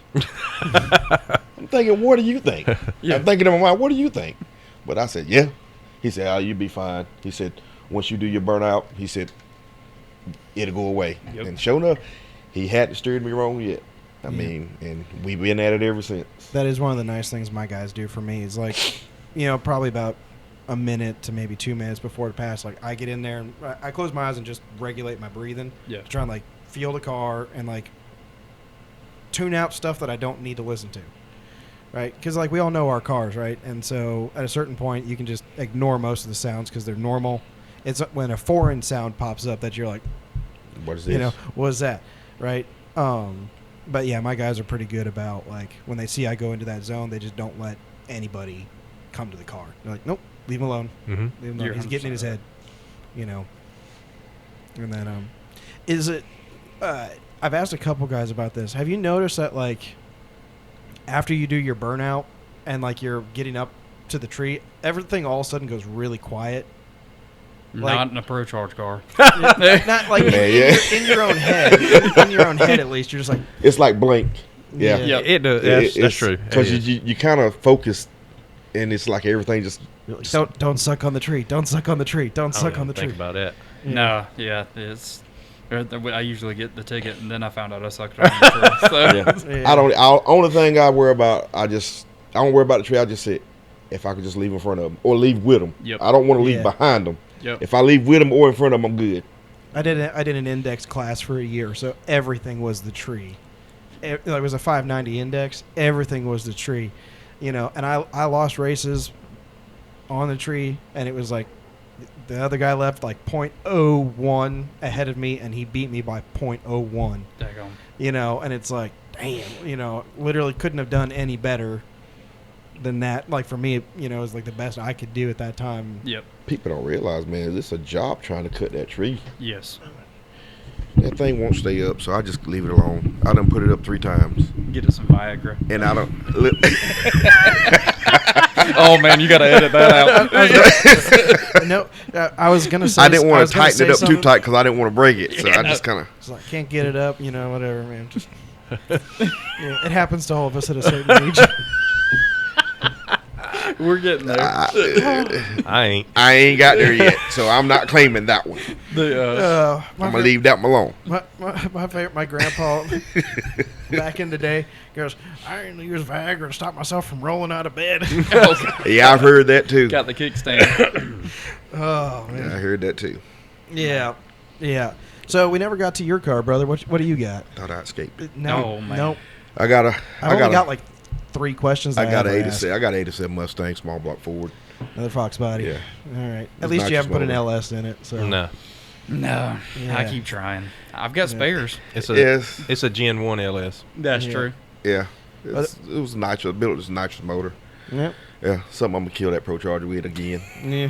I'm thinking, what do you think? I'm thinking in my mind, what do you think? But I said, yeah. He said, oh, you'll be fine. He said, once you do your burnout, he said, it'll go away. Yep. And sure enough, he hadn't steered me wrong yet. I mean, and we've been at it ever since. That is one of the nice things my guys do for me is like, probably about a minute to maybe 2 minutes before the pass, like I get in there and I close my eyes and just regulate my breathing. Yeah. To try and like feel the car and like tune out stuff that I don't need to listen to. Right? Because like we all know our cars, right? And so at a certain point you can just ignore most of the sounds because they're normal. It's when a foreign sound pops up that you're like, what is this? What is that? Right? But yeah, my guys are pretty good about like when they see I go into that zone, they just don't let anybody come to the car. They're like, nope, leave him alone. Mm-hmm. Leave him alone. He's getting in his head, And then, is it? I've asked a couple guys about this. Have you noticed that like after you do your burnout and like you're getting up to the tree, everything all of a sudden goes really quiet? Not in a Pro Charge car. Not like in your own head. In your own head, at least, you're just like. It's like blink. Yeah. Yeah. It does. That's true. Because you kind of focus, and it's like everything just. Don't suck on the tree. Don't suck on the tree. Don't suck on the tree. Think about that. No, it's. I usually get the ticket, and then I found out I sucked on the tree. So. Yeah. Only thing I worry about, I don't worry about the tree. I just say, if I could just leave in front of them or leave with them. Yep. I don't want to leave behind them. Yep. If I leave with them or in front of them, I'm good. I did an index class for a year, so everything was the tree. It was a 590 index. Everything was the tree, And I lost races on the tree, and it was like the other guy left like .01 ahead of me, and he beat me by .01. Daggone. And it's like, damn, literally couldn't have done any better than that. Like for me, it was like the best I could do at that time. Yep. People don't realize, man, it's a job trying to cut that tree. Yes. That thing won't stay up, so I just leave it alone. I done put it up 3 times. Get it some Viagra. And I don't. Oh man, you gotta edit that out. No, I was gonna say. I didn't want to tighten it up too tight because I didn't want to break it. So I just kind of. It's like can't get it up, whatever, man. Just it happens to all of us at a certain age. We're getting there. I ain't got there yet, so I'm not claiming that one. The, I'm gonna leave that one alone. My favorite, my grandpa, back in the day, goes, I didn't use Viagra to stop myself from rolling out of bed. Yeah, I've heard that too. Got the kickstand. Oh man, Yeah, I heard that too. Yeah. So we never got to your car, brother. What do you got? Thought I escaped. No, Oh, man. nope. I got only got like 3 questions. I got an an 87. I got an 87 Mustang, small block Ford. Another Fox body. Yeah. All right. At It's least not you haven't just put an motor. LS in it. So no. No, Yeah. I keep trying. I've got spares. It's Yes. it's a Gen 1 LS. That's Yeah. true. Yeah. It was nitrous. Built this nitrous motor. Yep. Yeah. Something I'm gonna kill that Pro Charger with again. Yeah.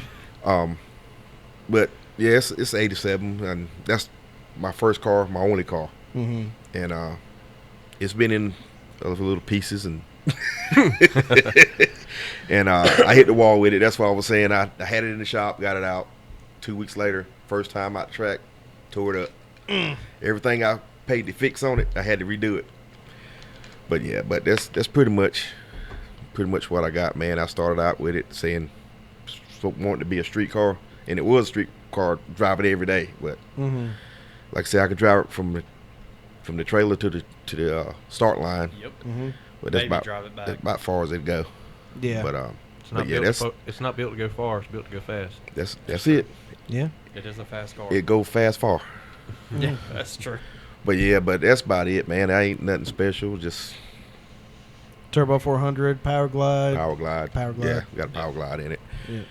But yeah, it's 87, and that's my first car, my only car, Mm-hmm. and it's been in little pieces and. And I hit the wall with it. That's what I was saying. I had it in the shop, got it out. 2 weeks later, first time out the track, tore it up. Everything I paid to fix on it, I had to redo it. But yeah, that's pretty much what I got, man. I started out with it saying wanting to be a street car, and it was a street car, drive it every day. But like I said, I could drive it from the trailer to the start line. Yep. Mm-hmm. But that's Maybe drive it back. about far as it go. Yeah. But It's not built to go far. It's built to go fast. that's it. Yeah. It is a fast car. It go fast far. Yeah, that's true. But yeah, that's about it, man. I ain't nothing special. Just Turbo 400, Power Glide. Power Glide. Power Glide. Yeah, got a Power Glide in it. Yeah.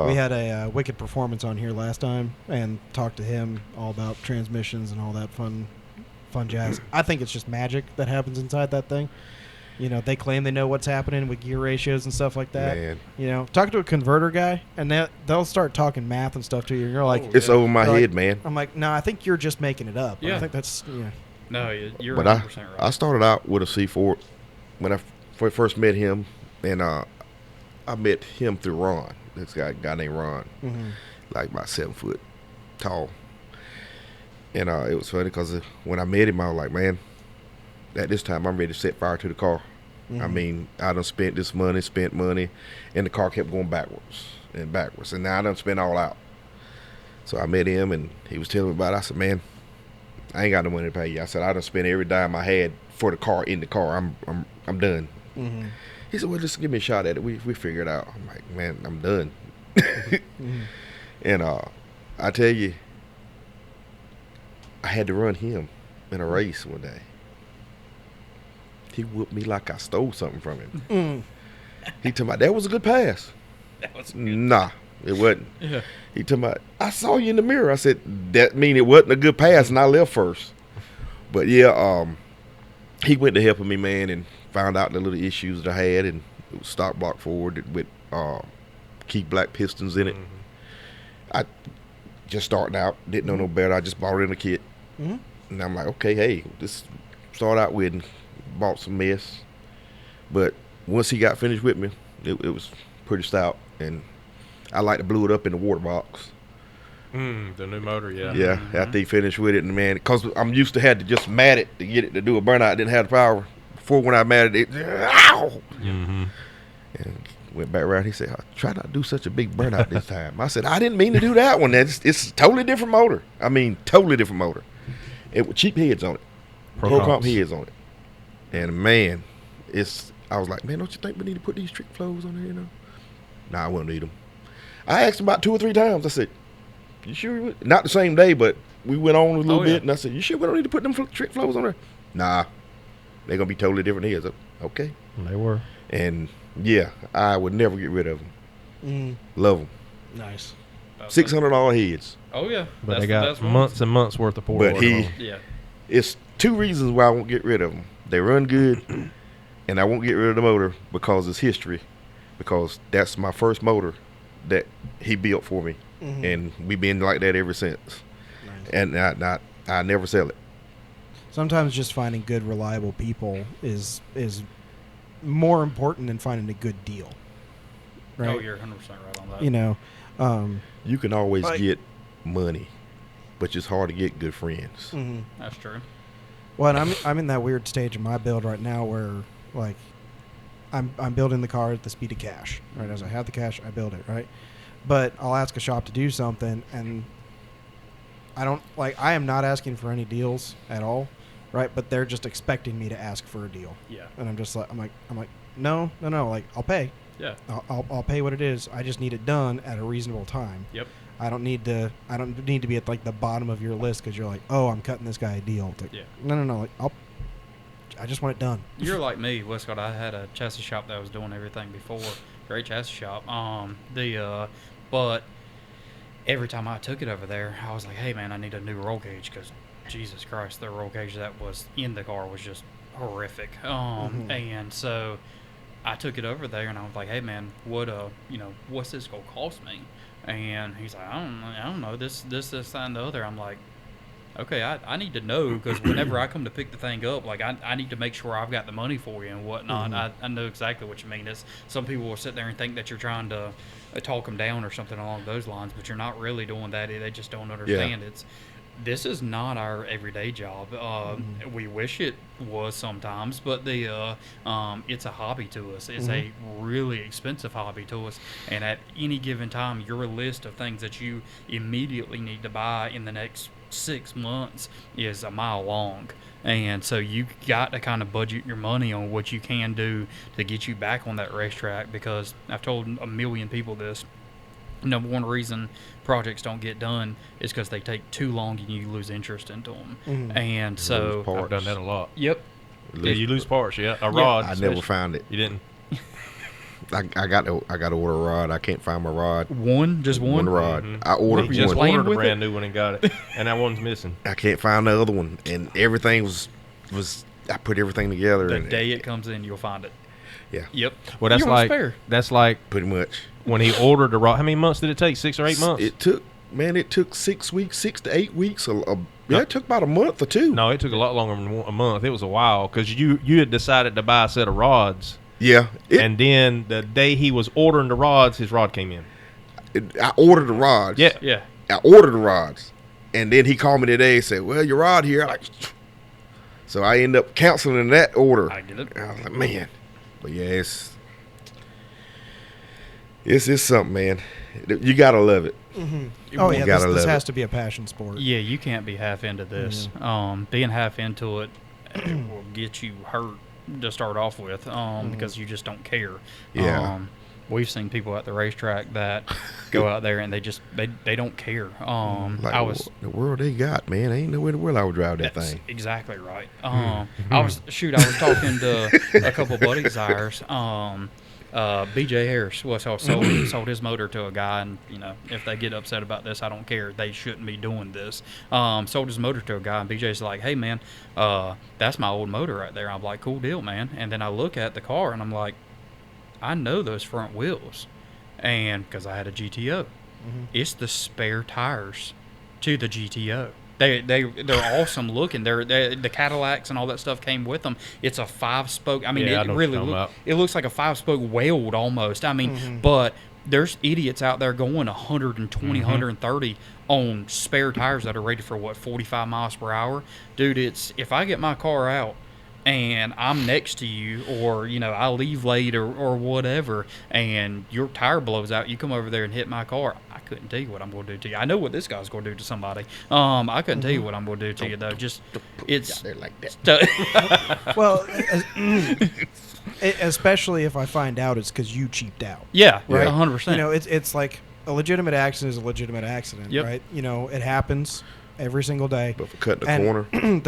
We had a Wicked Performance on here last time and talked to him all about transmissions and all that fun jazz. I think it's just magic that happens inside that thing. They claim they know what's happening with gear ratios and stuff like that. Man. Talk to a converter guy, and they'll start talking math and stuff to you, and you're like, It's over my They're head, like- man. I'm like, no, I think you're just making it up. I Yeah. think that's, No, you're But 100% right. I started out with a C4 when I first met him, and I met him through Ron. This guy named Ron, like about 7 foot tall. And it was funny because when I met him, I was like, man, at this time I'm ready to set fire to the car. I mean, I done spent money, and the car kept going backwards, and now I done spent all out. So I met him, and he was telling me about it. I said, man, I ain't got no money to pay you. I said, I done spent every dime I had for the car in the car. I'm done. He said, well, just give me a shot at it. We figure it out. I'm like, man, I'm done. And I tell you, I had to run him in a race one day. He whooped me like I stole something from him. He told me, that was a good pass. That was good. Nah, it wasn't. Yeah. He told me, I saw you in the mirror. I said, that mean it wasn't a good pass, and I left first. But yeah, he went to helping me, man, and found out the little issues that I had, and it was stock block forward with key black pistons in it. I just starting out, didn't know no better. I just bought it in a kit. And I'm like, okay, hey, this start out with, and bought some mess. But once he got finished with me, it was pretty stout, and I like to blew it up in the water box. The new motor, yeah. Yeah, after he finished with it, and man, because I'm used to had to just mat it to get it to do a burnout. I didn't have the power. Before, when I matted it, ow! And went back around. He said, try not to do such a big burnout this time. I said, I didn't mean to do that one. It's a totally different motor. I mean, totally different motor. It with cheap heads on it. Pro comp heads on it. And man, I was like, man, don't you think we need to put these trick flows on there, Nah, I wouldn't need them. I asked him about 2 or 3 times. I said, you sure? Not the same day, but we went on a little bit, and I said, you sure we don't need to put them trick flows on there? Nah, they're going to be totally different heads. Okay. They were. And yeah, I would never get rid of them. Love them. Nice. $600 heads. Oh yeah, But they got months and months worth of pour. But yeah, it's 2 reasons why I won't get rid of them. They run good, and I won't get rid of the motor because it's history. Because that's my first motor that he built for me, and we've been like that ever since. Nice. And I never sell it. Sometimes just finding good, reliable people is more important than finding a good deal. Right? Oh, you're 100% right on that. You can always get money, but it's hard to get good friends. That's true. Well, and I'm in that weird stage of my build right now where, like, I'm building the car at the speed of cash. Right, as I have the cash, I build it. Right, but I'll ask a shop to do something, and I am not asking for any deals at all. Right, but they're just expecting me to ask for a deal. Yeah. And I'm like, no, like, I'll pay. Yeah. I'll pay what it is. I just need it done at a reasonable time. Yep. I don't need to be at like the bottom of your list because you're like, oh, I'm cutting this guy a deal. Like, yeah. No. Like, I just want it done. You're like me, Westcott. I had a chassis shop that was doing everything before. Great chassis shop. But every time I took it over there, I was like, hey man, I need a new roll cage because Jesus Christ, the roll cage that was in the car was just horrific. And so I took it over there and I was like, hey man, what's this gonna cost me? And he's like, I don't know, this, that, and the other. I'm like, okay, I need to know because whenever I come to pick the thing up, like I need to make sure I've got the money for you and whatnot. I know exactly what you mean. Some people will sit there and think that you're trying to talk them down or something along those lines, but you're not really doing that. They just don't understand. Yeah. This is not our everyday job. We wish it was sometimes, but it's a hobby to us. It's a really expensive hobby to us. And at any given time, your list of things that you immediately need to buy in the next 6 months is a mile long. And so you got to kind of budget your money on what you can do to get you back on that racetrack, because I've told a million people this. Number one reason projects don't get done is because they take too long and you lose interest into them. And so I've done that a lot. Yep. Yeah, you lose parts. Yeah, a rod. I never found it. You didn't. I got to order a rod. I can't find my rod. Just one. One rod. I ordered just one. ordered a brand new one and got it, and that one's missing. I can't find the other one, and everything was. I put everything together. The day it comes in, you'll find it. Yeah. Yep. Well, that's like pretty much when he ordered the rod. How many months did it take? 6 or 8 months? It took 6 weeks, 6 to 8 weeks. It took about a month or two. No, it took a lot longer than a month. It was a while because you had decided to buy a set of rods Yeah. And then the day he was ordering the rods, his rod came in. I ordered the rods. Yeah. Yeah. I ordered the rods. And then he called me today and said, well, your rod here. So I ended up canceling that order. I get it. I was like, man. But yeah, it's something, man. You got to love it. Oh yeah, gotta this love has it. to be a passion sport. Yeah, you can't be half into this. Being half into it will get you hurt to start off with because you just don't care. Yeah. We've seen people at the racetrack that go out there and they don't care. Like, I was the world they got, man. Ain't no way in the world I would drive that that's thing. exactly right. I was talking to a couple buddies of ours. BJ Harris sold his motor to a guy, and if they get upset about this, I don't care. They shouldn't be doing this. Sold his motor to a guy, and BJ's like, "Hey man, that's my old motor right there." I'm like, "Cool deal, man." And then I look at the car, and I'm like, "I know those front wheels," and because I had a GTO, it's the spare tires to the GTO. They're awesome looking. They're the Cadillacs and all that stuff came with them. It's a 5-spoke. I mean, Yeah, I know what you're talking about. it looks like a 5-spoke weld almost. I mean, but there's idiots out there going 120, 130 on spare tires that are rated for 45 miles per hour. Dude, if I get my car out and I'm next to you, or I leave late or whatever, and your tire blows out, you come over there and hit my car, I couldn't tell you what I'm going to do to you. I know what this guy's going to do to somebody. I couldn't tell you what I'm going to do to you though. Just it's They're like that. Well, especially if I find out it's because you cheaped out. yeah, Right. 100%. It's like a legitimate accident is a legitimate accident, Yep. right? It happens every single day. But for cutting the And corner,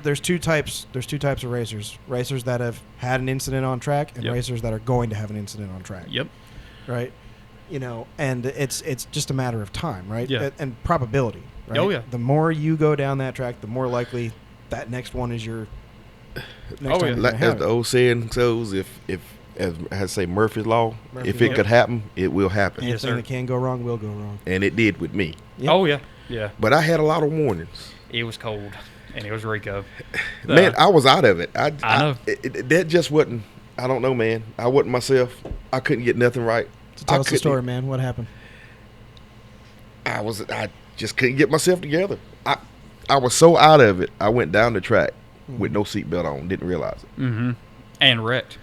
there's two types of racers that have had an incident on track, and Yep. racers that are going to have an incident on track. Yep. Right. And it's just a matter of time, right? Yeah. And probability. Right? Oh, yeah. The more you go down that track, the more likely that next one is your next Oh, time yeah. you're like, gonna have as the it. old saying goes, if as I say Murphy's law, Murphy's if it Law. could happen, it will happen, Yes, Anything sir. that can go wrong will go wrong. and it did with me. Yep. Oh yeah, yeah. But I had a lot of warnings. It was cold, and it was Rico. Man, I was out of it. I know. That just wasn't. I don't know, man. I wasn't myself. I couldn't get nothing right. So tell us the couldn't- story, man. What happened? I just couldn't get myself together. I was so out of it. I went down the track with no seatbelt on. Didn't realize it. Mm-hmm. And wrecked.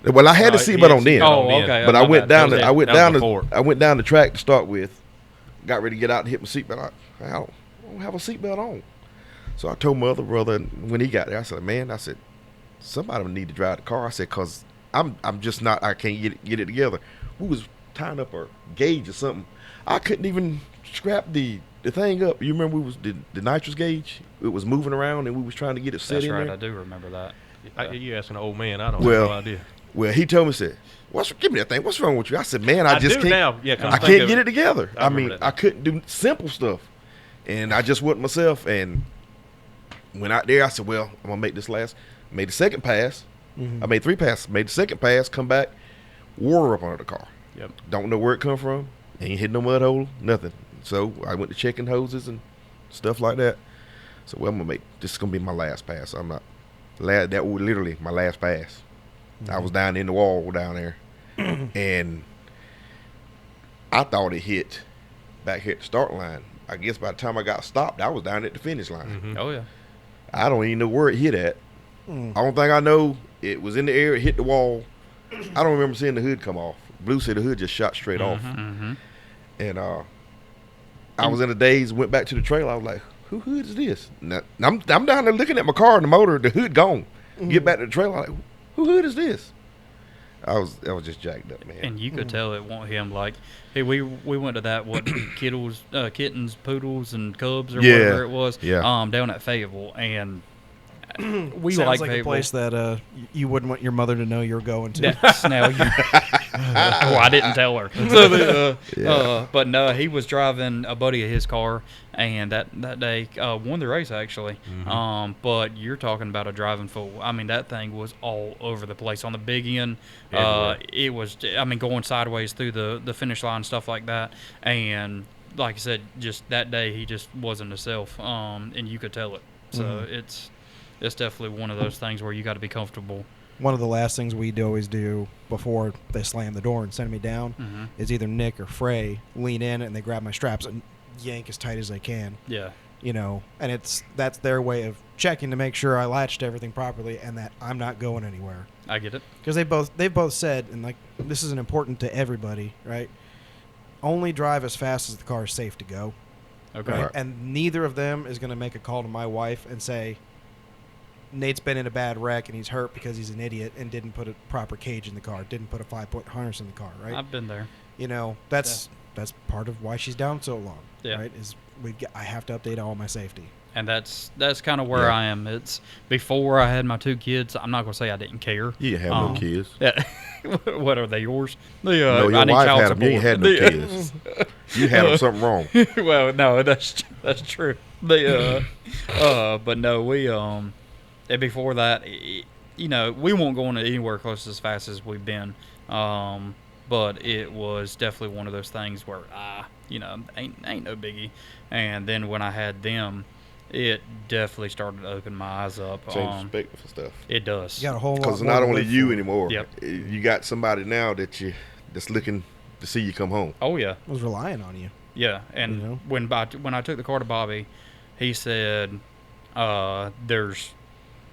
Well, I had the he seatbelt had on then. seatbelt Oh, on then. okay. But I my went bad. down. That was I it. went That was down. before. I went down the track to start with. Got ready to get out and hit my seatbelt. I don't have a seatbelt on. So I told my other brother when he got there. I said, "Man, somebody would need to drive the car." I said, "Cause I'm just not. I can't get it together." We was tying up a gauge or something. I couldn't even scrap the thing up. You remember we was the nitrous gauge? It was moving around and we was trying to get it set That's in right. there. I do remember that. You asking an old man? I don't Well, have no idea. Well, he told me, said, give me that thing. What's wrong with you? I said, man, I just do can't. now. Yeah, come I to think can't of get it. it together. I I remember mean, that. I couldn't do simple stuff. And I just wasn't myself. And went out there. I said, well, I'm going to make this last. Made the second pass. I made 3 passes. Made the second pass. Come back. Water up under the car. Yep. Don't know where it come from. Ain't hit no mud hole. Nothing. So I went to checking hoses and stuff like that. So, well, this is going to be my last pass. That was literally my last pass. I was down in the wall down there. And I thought it hit back here at the start line. I guess by the time I got stopped, I was down at the finish line. Mhm. Oh yeah. I don't even know where it hit at. Only thing I know, it was in the air, it hit the wall. I don't remember seeing the hood come off. Blue said the hood just shot straight off. Mm-hmm. And I was in a daze, went back to the trailer. I was like, who hood is this? Now, I'm down there looking at my car and the motor, the hood gone. Get back to the trailer, I'm like, who hood is this? I was just jacked up, man. And you could tell it wasn't him. Like, hey, we went to that kittens, poodles, and cubs or Yeah. whatever it was. Yeah. Down at Fayetteville, and we Sounds like like Fayetteville. a place that you wouldn't want your mother to know you're going to. That's now you. Well, I didn't tell her. So, but no, he was driving a buddy of his car, and that day won the race actually. But you're talking about a driving fool. I mean, that thing was all over the place on the big end. Everywhere. It was. I mean, going sideways through the finish line, stuff like that, and like I said, just that day he just wasn't himself, and you could tell it. So it's definitely one of those things where you got to be comfortable one of the last things we'd always do before they slam the door and send me down Mm-hmm. is either Nick or Frey lean in and they grab my straps and yank as tight as they can. Yeah. You know, and that's their way of checking to make sure I latched everything properly and that I'm not going anywhere. I get it. Because they've both said, and like this is important to everybody, right? Only drive as fast as the car is safe to go. Okay. Right? Right. And neither of them is going to make a call to my wife and say, Nate's been in a bad wreck and he's hurt because he's an idiot and didn't put a proper cage in the car, didn't put a 5-point harness in the car, right? I've been there. You know, that's part of why she's down so long, Yeah. right? Is I have to update all my safety. And that's kind of where Yeah. I am. It's before I had my 2 kids. I'm not gonna say I didn't care. You didn't have no kids. Yeah. What are they? Yours? No, your I need wife child had them. You ain't had no support. kids. You had them something wrong. Well, no, that's true. But no, we and before that, you know, we won't go on anywhere close as fast as we've been. But it was definitely one of those things where you know, ain't no biggie. And then when I had them, it definitely started to open my eyes up. Change perspective for stuff. It does. You got a whole lot Because more not to only live you for. anymore. Yep. You got somebody now that's looking to see you come home. Oh yeah. was relying on you. Yeah, and You know? when I took the car to Bobby, he said there's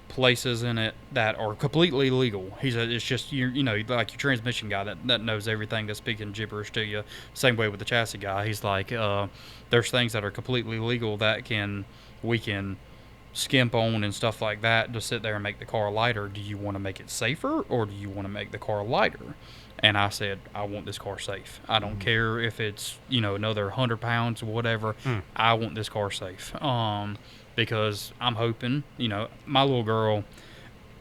places in it that are completely legal. He said it's just you know, like your transmission guy that knows everything, that's speaking gibberish to you. Same way with the chassis guy. He's like, there's things that are completely legal that we can skimp on and stuff like that to sit there and make the car lighter. Do you want to make it safer or do you want to make the car lighter? And I said, I want this car safe. I don't care if it's, you know, another 100 pounds or whatever. I want this car safe. Because I'm hoping, you know, my little girl,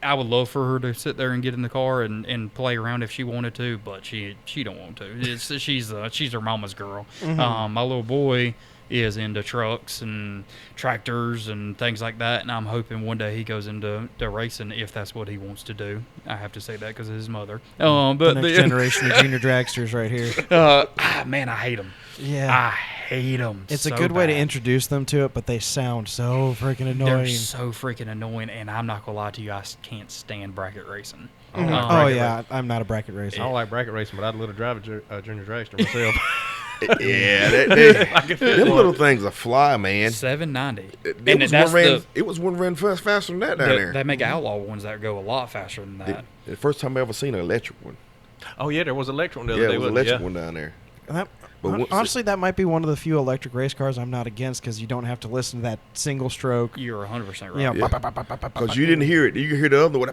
I would love for her to sit there and get in the car and play around if she wanted to, but she don't want to. She's her mama's girl. My little boy is into trucks and tractors and things like that, and I'm hoping one day he goes into racing if that's what he wants to do. I have to say that because of his mother. But The next generation of junior dragsters right here. man, I hate them. Yeah. I hate them. It's so a good way to bad. introduce them to it, but they sound so freaking annoying. They're so freaking annoying, and I'm not gonna lie to you, I can't stand bracket racing. Oh bracket yeah, I'm not a bracket racer. I don't like bracket racing, but I'd let her drive a junior dragster myself. Yeah, them little things are fly, man. 790. It was one ran faster than that down there. They make outlaw ones that go a lot faster than that. The first time I ever seen an electric one. Oh yeah, there was an electric one the Yeah, other day. it was an wasn't electric it? one down there. That, But what's honestly, that might be one of the few electric race cars I'm not against because you don't have to listen to that single stroke. You're 100% right. You know, Yeah. Because you didn't hear it. You could hear the other one.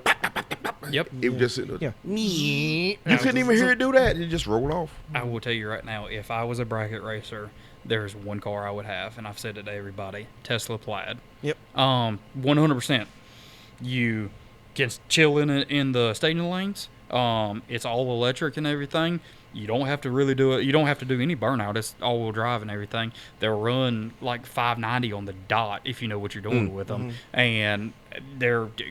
Yep. It was just sitting there. Yeah. You couldn't even hear it do that. It just rolled off. I will tell you right now, if I was a bracket racer, there's one car I would have, and I've said it to everybody: Tesla Plaid. Yep. 100%. You can chill in the staging lanes. It's all electric and everything. You don't have to really do it. You don't have to do any burnout. It's all-wheel drive and everything. They'll run like 590 on the dot if you know what you're doing with them. And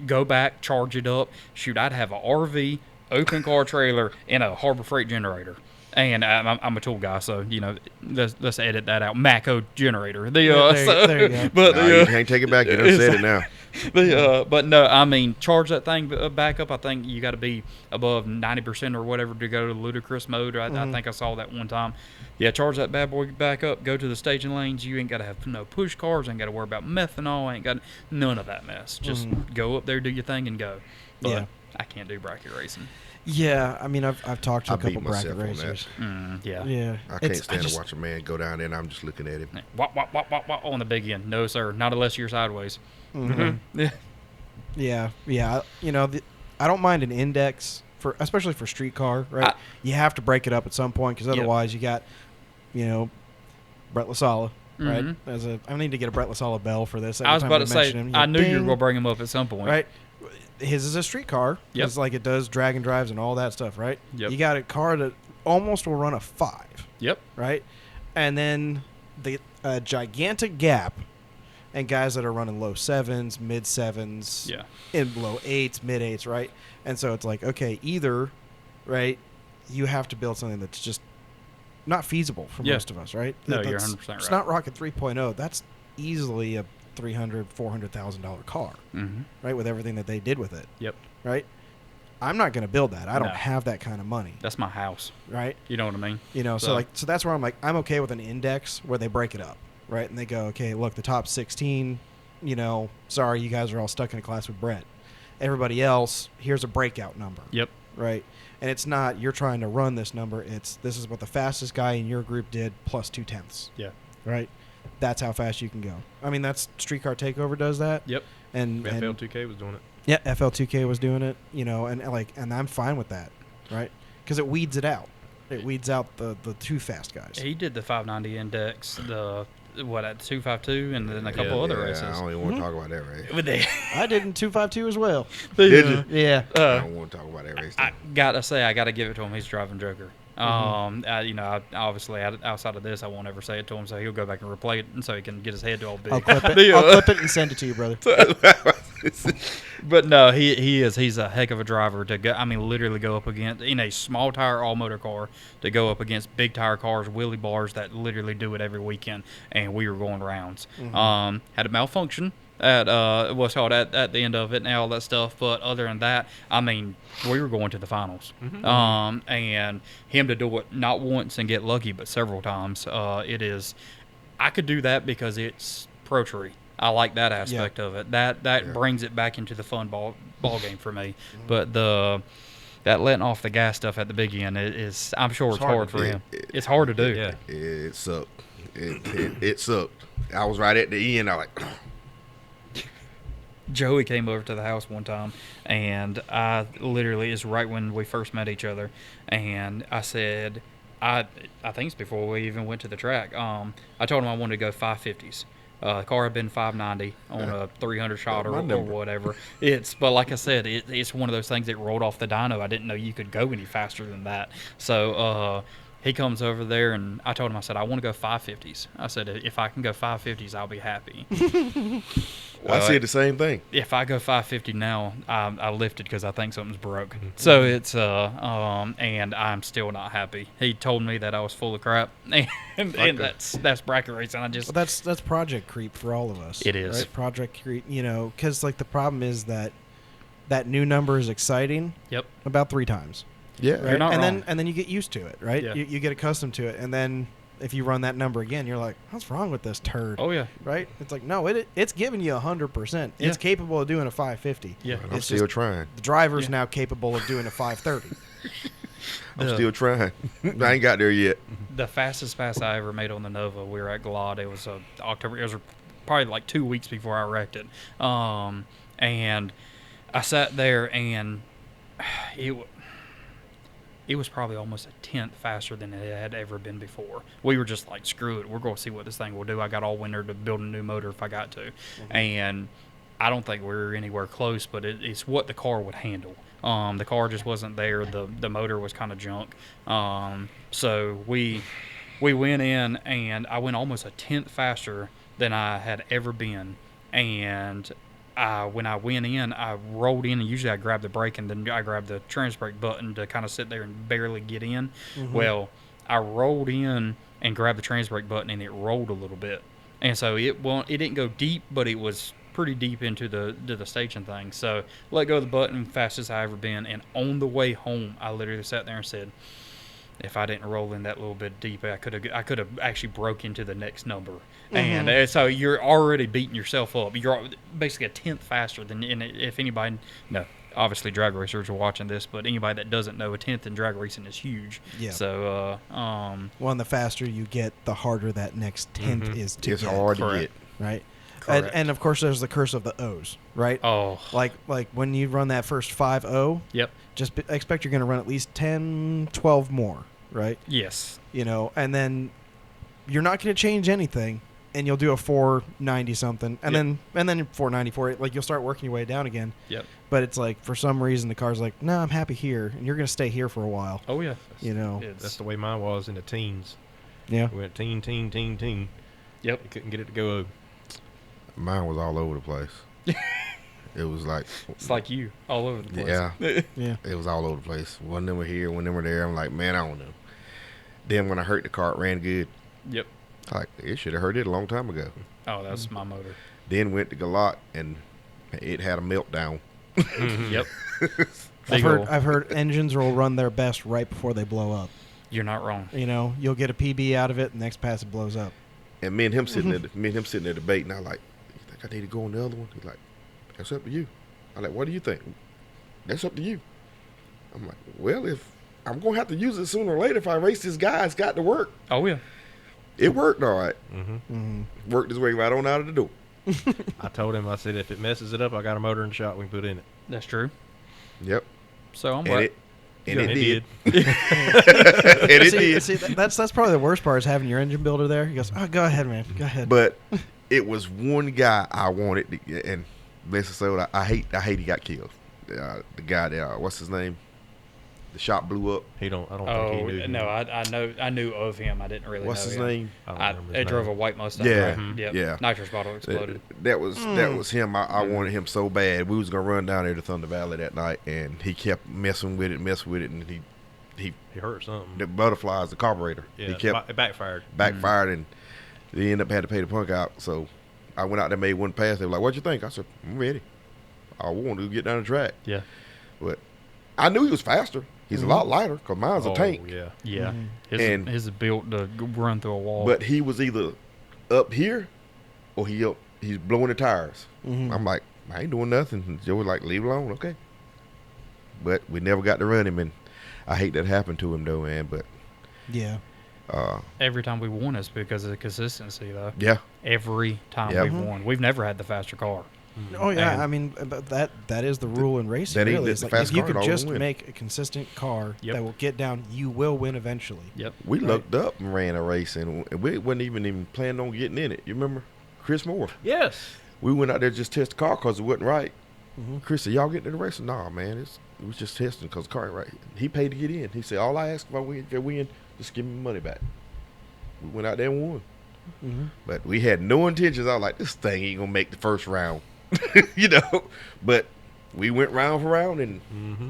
go back, charge it up. Shoot, I'd have an RV, open car trailer, and a Harbor Freight generator. And I'm a tool guy, so you know, let's edit that out. Maco generator. There you go. But Nah, you can't take it back. You done said it now. but no, I mean, charge that thing back up. I think you got to be above 90% or whatever to go to the ludicrous mode. I think I saw that one time. Yeah, charge that bad boy back up. Go to the staging lanes. You ain't got to have no push cars. Ain't got to worry about methanol. Ain't got none of that mess. Just go up there, do your thing, and go. But Yeah. I can't do bracket racing. Yeah, I mean, I've talked to I a couple beat myself bracket on that. racers. Yeah. Yeah, I can't stand to watch a man go down there and I'm just looking at him. Wop, wop, wop, wop, wop on the big end. No, sir. Not unless you're sideways. Yeah. Yeah. You know, I don't mind an index especially for street car, right? You have to break it up at some point because otherwise you got, you know, Brett LaSala, right? I need to get a Brett LaSala bell for this. I was about to say, I knew you were going to bring him up at some point. Right. His is a street car. Yep. It's like it does drag and drives and all that stuff, right? Yep. You got a car that almost will run a 5, Yep. right? And then the gigantic gap and guys that are running low 7s, mid 7s, Yeah. in low 8s, mid 8s, right? And so it's like, okay, either, right, you have to build something that's just not feasible for most of us, right? No, you're 100% right. It's not Rocket 3.0. That's easily a $300,000, $400,000 car, right, with everything that they did with it. Yep. Right? I'm not going to build that. I don't No. have that kind of money, That's my house. right? You know what I mean? So that's where I'm like, I'm okay with an index where they break it up, right? And they go, okay, look, the top 16, sorry, you guys are all stuck in a class with Brett. Everybody else, here's a breakout number. Yep. Right? And it's not you're trying to run this number. It's this is what the fastest guy in your group did plus 2/10. Yeah. Right? That's how fast you can go. I mean, that's Streetcar Takeover does that. Yep. And FL2K was doing it. yeah, FL2K was doing it, and I'm fine with that, right? Because it weeds it out. It weeds out the too fast guys. He did the 590 index, at 252, and then a couple other races. I don't even want to talk about that race. With the, I did in 252 as well. Did you? Yeah. I don't want to talk about that race. I gotta say, I gotta give it to him. He's driving Joker. Obviously, outside of this, I won't ever say it to him, so he'll go back and replay it, and so he can get his head all big. I'll clip it. I'll clip it and send it to you, brother. But no, he's a heck of a driver to go. I mean, literally go up against in a small tire all motor car to go up against big tire cars, wheelie bars that literally do it every weekend, and we were going rounds. Had a malfunction at what's called at the end of it and all that stuff, but other than that, I mean, we were going to the finals. And him to do it not once and get lucky, but several times. I could do that because it's pro tree. I like that aspect of it. That brings it back into the fun ball game for me. But that letting off the gas stuff at the big end is I'm sure it's hard for him. It's hard to do. Yeah. It sucked. It sucked. I was right at the end. I was like, Joey came over to the house one time, and I literally is right when we first met each other, and I said, I think it's before we even went to the track. I told him I wanted to go 550s. The car had been 590 on a 300 shot or whatever. But like I said, it's one of those things that rolled off the dyno. I didn't know you could go any faster than that. So he comes over there, and I told him, I said, I want to go 550s. I said, if I can go 550s, I'll be happy. I said the same thing. If I go 550 now, I lifted because I think something's broke. So it's and I'm still not happy. He told me that I was full of crap, and that's bracket racing. Well, that's project creep for all of us. It is. Right? Project creep, because like the problem is that new number is exciting. Yep. About 3 times. Yeah. Right? You're not wrong. And then you get used to it, right? Yeah. You get accustomed to it, and then if you run that number again, you're like, what's wrong with this turd? Oh yeah. Right? It's like, no, it's giving you 100%. It's capable of doing a 550. Yeah. I'm It's still trying. The driver's now capable of doing a 530. I'm still trying. I ain't got there yet. The fastest pass I ever made on the Nova, we were at Glad. It was October. It was probably like 2 weeks before I wrecked it. And I sat there, and it was probably almost a tenth faster than it had ever been before. We were just like, screw it. We're going to see what this thing will do. I got all winter to build a new motor if I got to. And I don't think we were anywhere close, but it's what the car would handle. The car just wasn't there. The motor was kind of junk. So we went in, and I went almost a tenth faster than I had ever been. And when I went in, I rolled in, and usually I grab the brake and then I grab the trans brake button to kind of sit there and barely get in. Well, I rolled in and grabbed the trans brake button, and it rolled a little bit. And so it didn't go deep, but it was pretty deep into the station thing. So let go of the button, fastest I ever been. And on the way home, I literally sat there and said, if I didn't roll in that little bit deep, I could have actually broke into the next number. And so you're already beating yourself up. You're basically a tenth faster than, and if anybody, no, obviously drag racers are watching this, but anybody that doesn't know, a tenth in drag racing is huge. Yeah. So, well, and the faster you get, the harder that next tenth is to It's get. hard to get. Right. Correct. And of course, there's the curse of the O's, right? Oh. Like when you run that first 5-0, Yep. just expect you're going to run at least 10, 12 more, right? Yes. And then you're not going to change anything, and you'll do a 490 something, and then 494. Like you'll start working your way down again. Yep. But it's like for some reason the car's like, no, I'm happy here, and you're going to stay here for a while. Oh yeah. That's the way mine was in the teens. Yeah. We went teen. Yep. You couldn't get it to go. Mine was all over the place. It was like... It's like you, all over the place. Yeah. Yeah. It was all over the place. One of them were here, one of them were there. I'm like, man, I don't know. Then when I hurt the car, it ran good. Yep. Like, it should have hurt it a long time ago. Oh, that's my motor. Then went to Galot, and it had a meltdown. Yep. Big ol'. I've heard engines will run their best right before they blow up. You're not wrong. You know, you'll get a PB out of it, and next pass it blows up. And me and him sitting there debating. I like, you think I need to go on the other one? He's like, that's up to you. I'm like, what do you think? That's up to you. I'm like, well, if I'm gonna have to use it sooner or later if I race this guy, it's got to work. Oh yeah. It worked all right. Mm-hmm. Worked his way right on out of the door. I told him, I said, if it messes it up, I got a motor in the shop we can put in it. That's true. Yep. So I'm And right. it did. did. And it did. See, that's probably the worst part is having your engine builder there. He goes, oh, go ahead, man. Go ahead. But it was one guy I wanted to, and bless his soul, I hate he got killed. The guy that what's his name? The shop blew up. I don't think he Oh knew. no, I knew of him. I didn't really What's know his him. name? I don't remember his It drove a name. white Mustang. Yeah, right? Mhm. Yep. yeah. Nitrous bottle exploded. That was him. I wanted him so bad. We was gonna run down there to Thunder Valley that night, and he kept messing with it, and he He hurt something. the butterflies, the carburetor. Yeah, He kept it backfired. backfired, and they ended up had to pay the punk out. So I went out there, made one pass. They were like, "What you think?" I said, "I'm ready. I want to get down the track." Yeah. But I knew he was faster. He's a lot lighter because mine's a tank. Yeah. Yeah. Mhm. His is built to run through a wall. But he was either up here or he's blowing the tires. Mhm. I'm like, I ain't doing nothing. And Joe was like, leave it alone, okay. But we never got to run him, and I hate that happened to him though, man. But Yeah. every time we won, it's because of the consistency, though. yeah, Every time Yep. we've won, we've never had the faster car. Oh yeah, And- I mean but that is the rule in racing. that ain't Really, the it's like fast if you car could don't just win. make a consistent car Yep. that will get down, you will win eventually. Yep. we Right. looked up and ran a race, and we wasn't even planning on getting in it. You remember Chris Moore? Yes. We went out there just test the car because it wasn't right. Mhm. Chris said, y'all getting in the race? Nah, man, it was just testing because the car ain't right. He paid to get in. He said, all I ask if I win, just give me my money back. We went out there and won. Mhm. But we had no intentions. I was like, this thing ain't gonna make the first round, you know. But we went round for round, and Mm-hmm.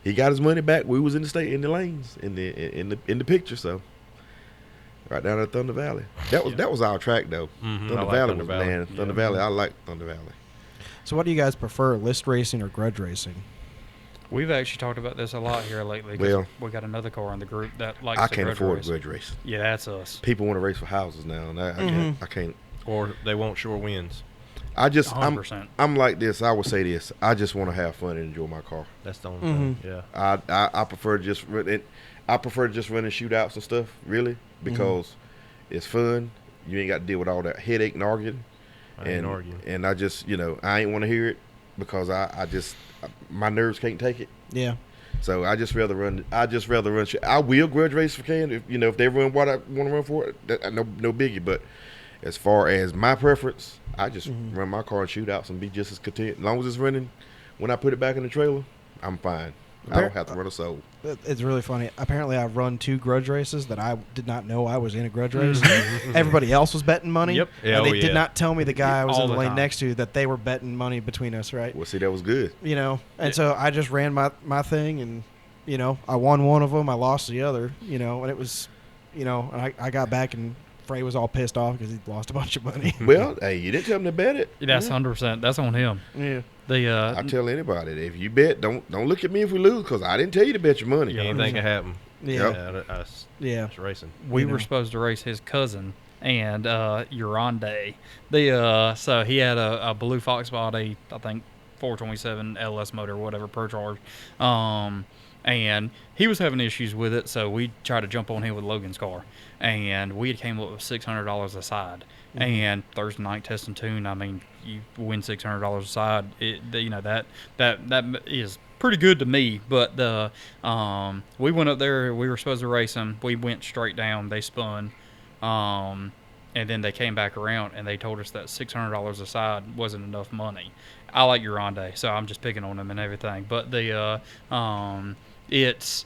he got his money back. We was in the lanes in the picture. So right down at Thunder Valley. That was our track though. Mhm. Thunder I like Valley Thunder was Valley. man. Thunder Valley. I like Thunder Valley. So what do you guys prefer, list racing or grudge racing? We've actually talked about this a lot here lately. 'Cause Well, we got another car in the group that likes I to can't grudge afford race. grudge race. Yeah, that's us. People want to race for houses now, and I Mhm. can't. I can't. Or they want sure wins. I just 100%. I'm like this. I would say this. I just want to have fun and enjoy my car. That's the only Mhm. thing. Yeah. I prefer just run it. I prefer just running shootouts and stuff, really, because it's fun. You ain't got to deal with all that headache and arguing. I ain't arguing. And I just, I ain't want to hear it because I just my nerves can't take it. Yeah. So I just rather run. I will grudge race if I can. If they run what I want to run for, no biggie. But as far as my preference, I just run my car and shootouts and be just as content. As long as it's running, when I put it back in the trailer, I'm fine. I don't have to run a soul. It's really funny. Apparently, I've run 2 grudge races that I did not know I was in a grudge race. Everybody else was betting money. Yep. Yeah, And they oh, did yeah. not tell me the guy I was All in the the lane time. next to that they were betting money between us, right? Well, see, that was good. And so I just ran my thing, and I won one of them, I lost the other, and it was, and I got back and Frey was all pissed off because he lost a bunch of money. Well, hey, you didn't tell him to bet it. That's 100%. That's on him. Yeah. I tell anybody that if you bet, don't look at me if we lose because I didn't tell you to bet your money. Yeah. Anything can happen. Yeah. Yep. Yeah. It's racing. We You were know. supposed to race his cousin and Urande. So he had a blue Fox body, I think 427 LS motor, whatever, per charge. And he was having issues with it, so we tried to jump on him with Logan's car. And we had came up with $600 a side. And Thursday night test and tune, I mean, you win $600 a side. That is pretty good to me. But we went up there. We were supposed to race them. We went straight down. They spun. And then they came back around and they told us that $600 a side wasn't enough money. I like Urande, so I'm just picking on them and everything. But it's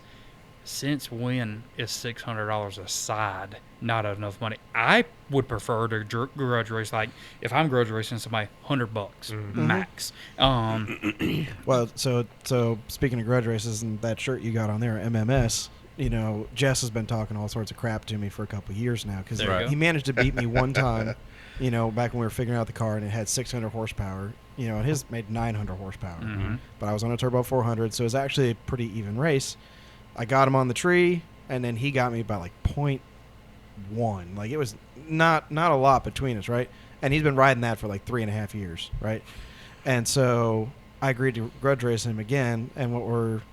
since when is $600 a side not enough money? I would prefer to grudge race, like if I'm grudge racing somebody, $100 max. Well, so speaking of grudge races and that shirt you got on there, MMS, Jess has been talking all sorts of crap to me for a couple of years now because There you go. he managed to beat me one time back when we were figuring out the car, and it had 600 horsepower. And his made 900 horsepower. Mm-hmm. But I was on a turbo 400, so it was actually a pretty even race. I got him on the tree, and then he got me by like 0.1. Like, it was not a lot between us, right? And he's been riding that for like 3.5 years, right? And so I agreed to grudge race him again, and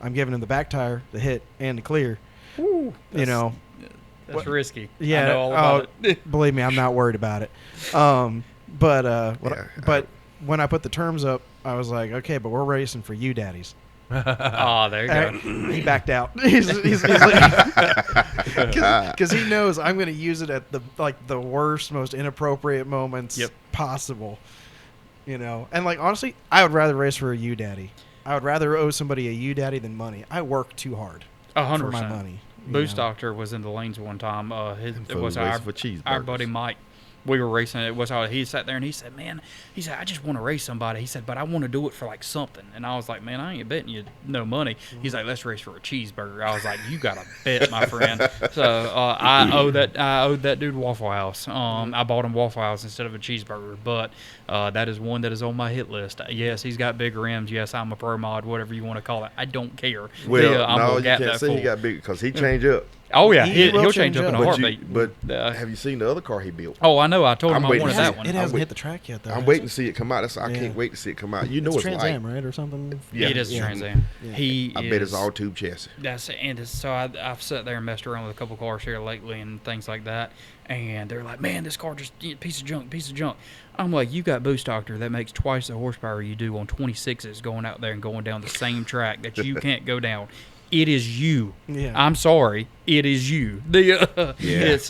I'm giving him the back tire, the hit, and the clear. Ooh, That's That's risky. Yeah. I know all about it. Believe me, I'm not worried about it. But when I put the terms up, I was like, okay, but we're racing for you, daddies. Oh, there you go. He backed out. He's like, because he knows I'm going to use it at the worst, most inappropriate moments possible. And like, honestly, I would rather race for a you daddy. I would rather owe somebody a you daddy than money. I work too hard 100%. for my money. Boost Doctor was in the lanes one time. It was our cheeseburgers. buddy Mike. We were racing. He sat there and he said, "Man," he said, "I just want to race somebody." He said, "But I want to do it for like something." And I was like, "Man, I ain't betting you no money." He's like, "Let's race for a cheeseburger." I was like, "You got to bet, my friend." So I owed that dude Waffle House. I bought him Waffle House instead of a cheeseburger. But that is one that is on my hit list. Yes, he's got big rims. Yes, I'm a pro mod, whatever you want to call it. I don't care. Well, I'm no, gonna you gap can't that say fool. he got big because he changed up. Oh yeah, He will he'll change change up in a up. heartbeat. But have you seen the other car he built? Oh, I know. I told him I'm I waiting wanted to see that it. one. It hasn't wait- hit the track yet, though. I'm has waiting it? to see it come out. I can't wait to see it come out. You know It's it's Trans Am, light. right, or something? Yeah. It is a Yeah. Trans Am. Yeah. I bet it's all tube chassis. So I've sat there and messed around with a couple cars here lately and things like that, and they're like, "Man, this car just piece of junk." I'm like, "You got Boost Doctor that makes twice the horsepower you do on 26s going out there and going down the same track that you can't go down." It is you. Yeah. I'm sorry. It is you. It's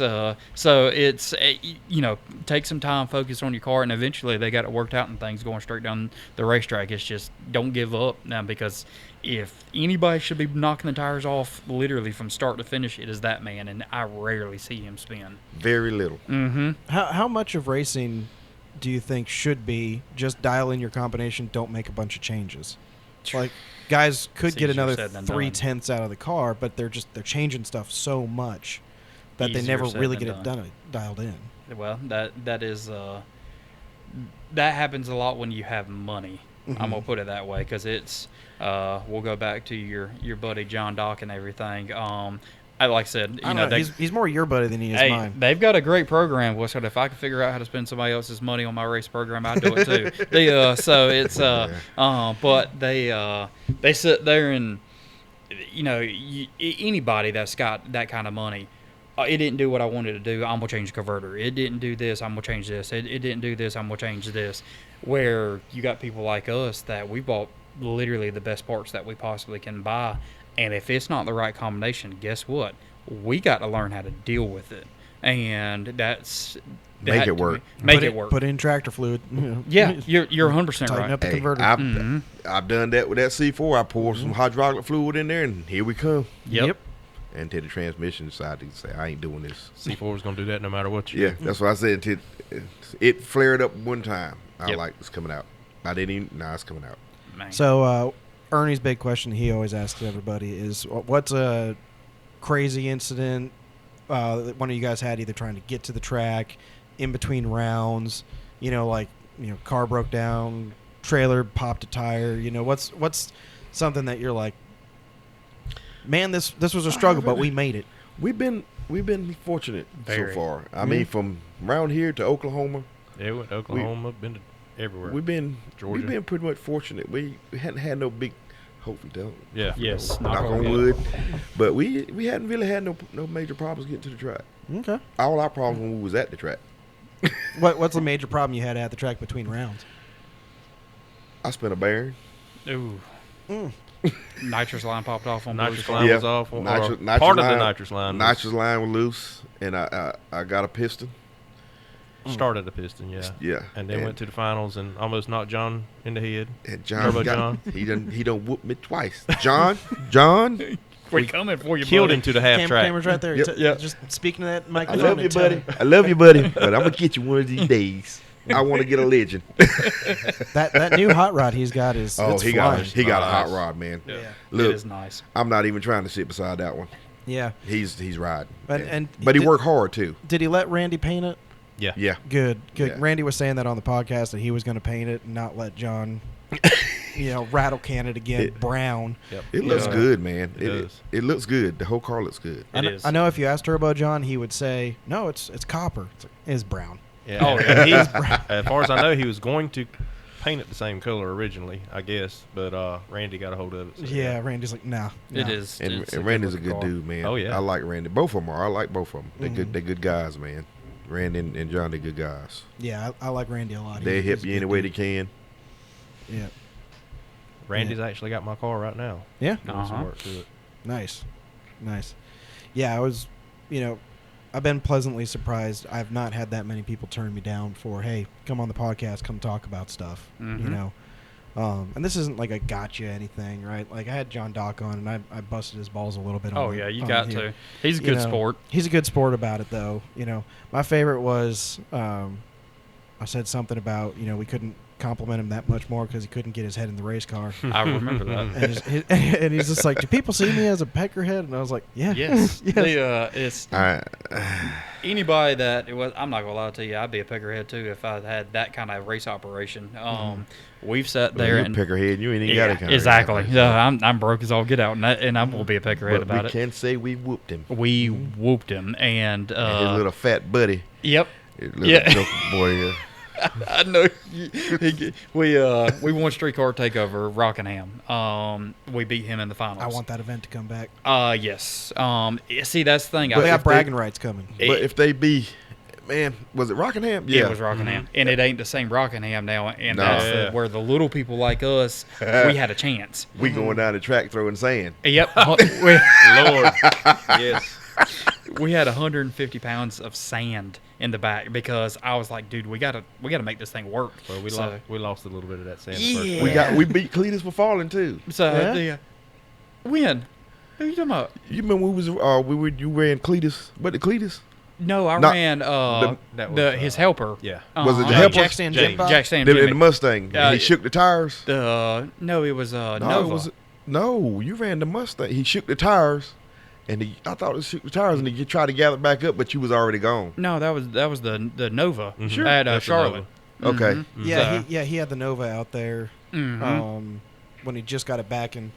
take some time, focus on your car, and eventually they got it worked out and things going straight down the racetrack. It's just don't give up now, because if anybody should be knocking the tires off literally from start to finish, it is that man, and I rarely see him spin. Very little. Mm-hmm. How much of racing do you think should be just dial in your combination, don't make a bunch of changes? Like, guys could It's get easier another said than 3/10 out of the car, but they're changing stuff so much that they Easier never said really than get it dialed in. Well, that happens a lot when you have money. I'm gonna put it that way, because it's we'll go back to your buddy John Dock and everything. Like I said, I don't know, he's more your buddy than he is mine. They've got a great program. Well, so if I could figure out how to spend somebody else's money on my race program, I'd do it too. But they sit there and anybody that's got that kind of money. It didn't do what I wanted to do. I'm gonna change the converter. It didn't do this. I'm gonna change this. It didn't do this. I'm gonna change this. Where you got people like us that we bought literally the best parts that we possibly can buy, and if it's not the right combination, guess what? We got to learn how to deal with it, and Make it work. Make it work. Put in tractor fluid. Yeah, you're 100% Tighten right. up the Hey, converter. I've done that with that C4. I poured some hydraulic fluid in there, and here we come. Yep. Until the transmission decided to say, I ain't doing this. C4 is going to do that no matter what you Yeah, that's what I said. It flared up one time. I Yep. like, it's coming out. I didn't even, it's coming out. Man. So Ernie's big question he always asks everybody is, what's a crazy incident that one of you guys had, either trying to get to the track, in between rounds, car broke down, trailer popped a tire, what's something that you're like, man, this was a struggle, but we made it. We've been fortunate Very. so far. I mean, from around here to Oklahoma, Yeah, we went to Oklahoma, been to everywhere. we've been Georgia. pretty much fortunate. We hadn't had no big, hopefully don't. Yeah. Yes, Knock on wood. But we hadn't really had no major problems getting to the track. Okay. All our problems when we was at the track. What's the major problem you had at the track between rounds? I spent a bearing. Ooh. Mm. Nitrous line popped off on Nitrous Blue line Star. was off. Or Nitrous part of line- the nitrous line Nitrous line was loose, and I got a piston. started the piston, yeah. Yeah. And then went to the finals and almost knocked John in the head. And John Turbo got, John. He done whooped me twice. John, We're coming for you, Killed buddy. him to the half track. Camera's right there. Yep. Yep. Just speaking to that I microphone. love you, and tell buddy. him. I love you, buddy. But I'm gonna get you one of these days. I want to get a legend. That new hot rod he's got is Oh, it's he flying. got a hot rod, man. Yeah. Look, It is nice. I'm not even trying to sit beside that one. Yeah. He's riding. But- Yeah. and but he did- worked hard too. Did he let Randy paint it? Yeah. Yeah. Good. Yeah. Randy was saying that on the podcast that he was going to paint it and not let John, rattle can it again. Brown. Yep. It looks Yeah. good, man. It does. It looks good. The whole car looks good. I know if you asked Turbo John, he would say, "No, it's copper. It's brown." Yeah. Oh, and yeah. as far as I know, he was going to paint it the same color originally, I guess, but Randy got a hold of it. So Yeah, Randy's like, "Nah." It nah." is. And It's Randy's a looking good car. dude, man. Oh, yeah. I like Randy. Both of them are. I like both of them. They're Mhm. good. They're good guys, man. Randy and John, they're good guys. Yeah, I like Randy a lot. They He's help a you good any way they dude. can. Yeah, Randy's actually got my car right now. yeah, Doing some Uh-huh. work to it. nice. Yeah, I was, I've been pleasantly surprised. I've not had that many people turn me down for, hey, come on the podcast, come talk about stuff. Mhm. And this isn't like a gotcha anything, right? Like I had John Dock on, and I busted his balls a little bit. Oh on yeah, you on got here. to. He's a You good know, sport. He's a good sport about it, though. My favorite was I said something about we couldn't compliment him that much more because he couldn't get his head in the race car. I remember that. and he's just like, "Do people see me as a peckerhead?" And I was like, "Yeah, Yes. yes." It's I, anybody that it was. I'm not gonna lie to you. I'd be a peckerhead too if I had that kind of race operation. We've sat well, there you're and peckerhead. You ain't even yeah, got a kind exactly. of Yeah, I'm broke as all get out, and I'm gonna be a peckerhead But about we it. can say we whooped him. We whooped him, and And his little fat buddy. yep. His little Yeah. joke boy. I know. We won Street Car Takeover Rockingham. We beat him in the finals. I want that event to come back. Yes. See, that's the thing. But they if got they- bragging rights coming. But if they be, man, was it Rockingham? Yeah, it was Rockingham, and it ain't the same Rockingham now. And No. that's Yeah. where the little people like us, we had a chance. We going down the track throwing sand. Yep. Lord. Yes. We had 150 pounds of sand in the back because I was like, dude, we gotta make this thing work. Well, we So- lost a little bit of that sand. Yeah. We beat Cletus for falling too. So Yeah? when? Who you talking about? You remember you ran Cletus? What the Cletus? No, I No, ran that was, his helper. Yeah. Was it the Uh-huh. helper? Jack Stan James. Jimbo? Jack Stan In the Jimmy. Mustang. And he shook the tires. No, it was No, Nova. no, you ran the Mustang. He shook the tires, and I thought it shook the tires, and he tried to gather back up, but you was already gone. No, that was the Nova Sure. at That's the Charlotte. Okay. Mhm. Yeah, So- he had the Nova out there Mhm. when he just got it back and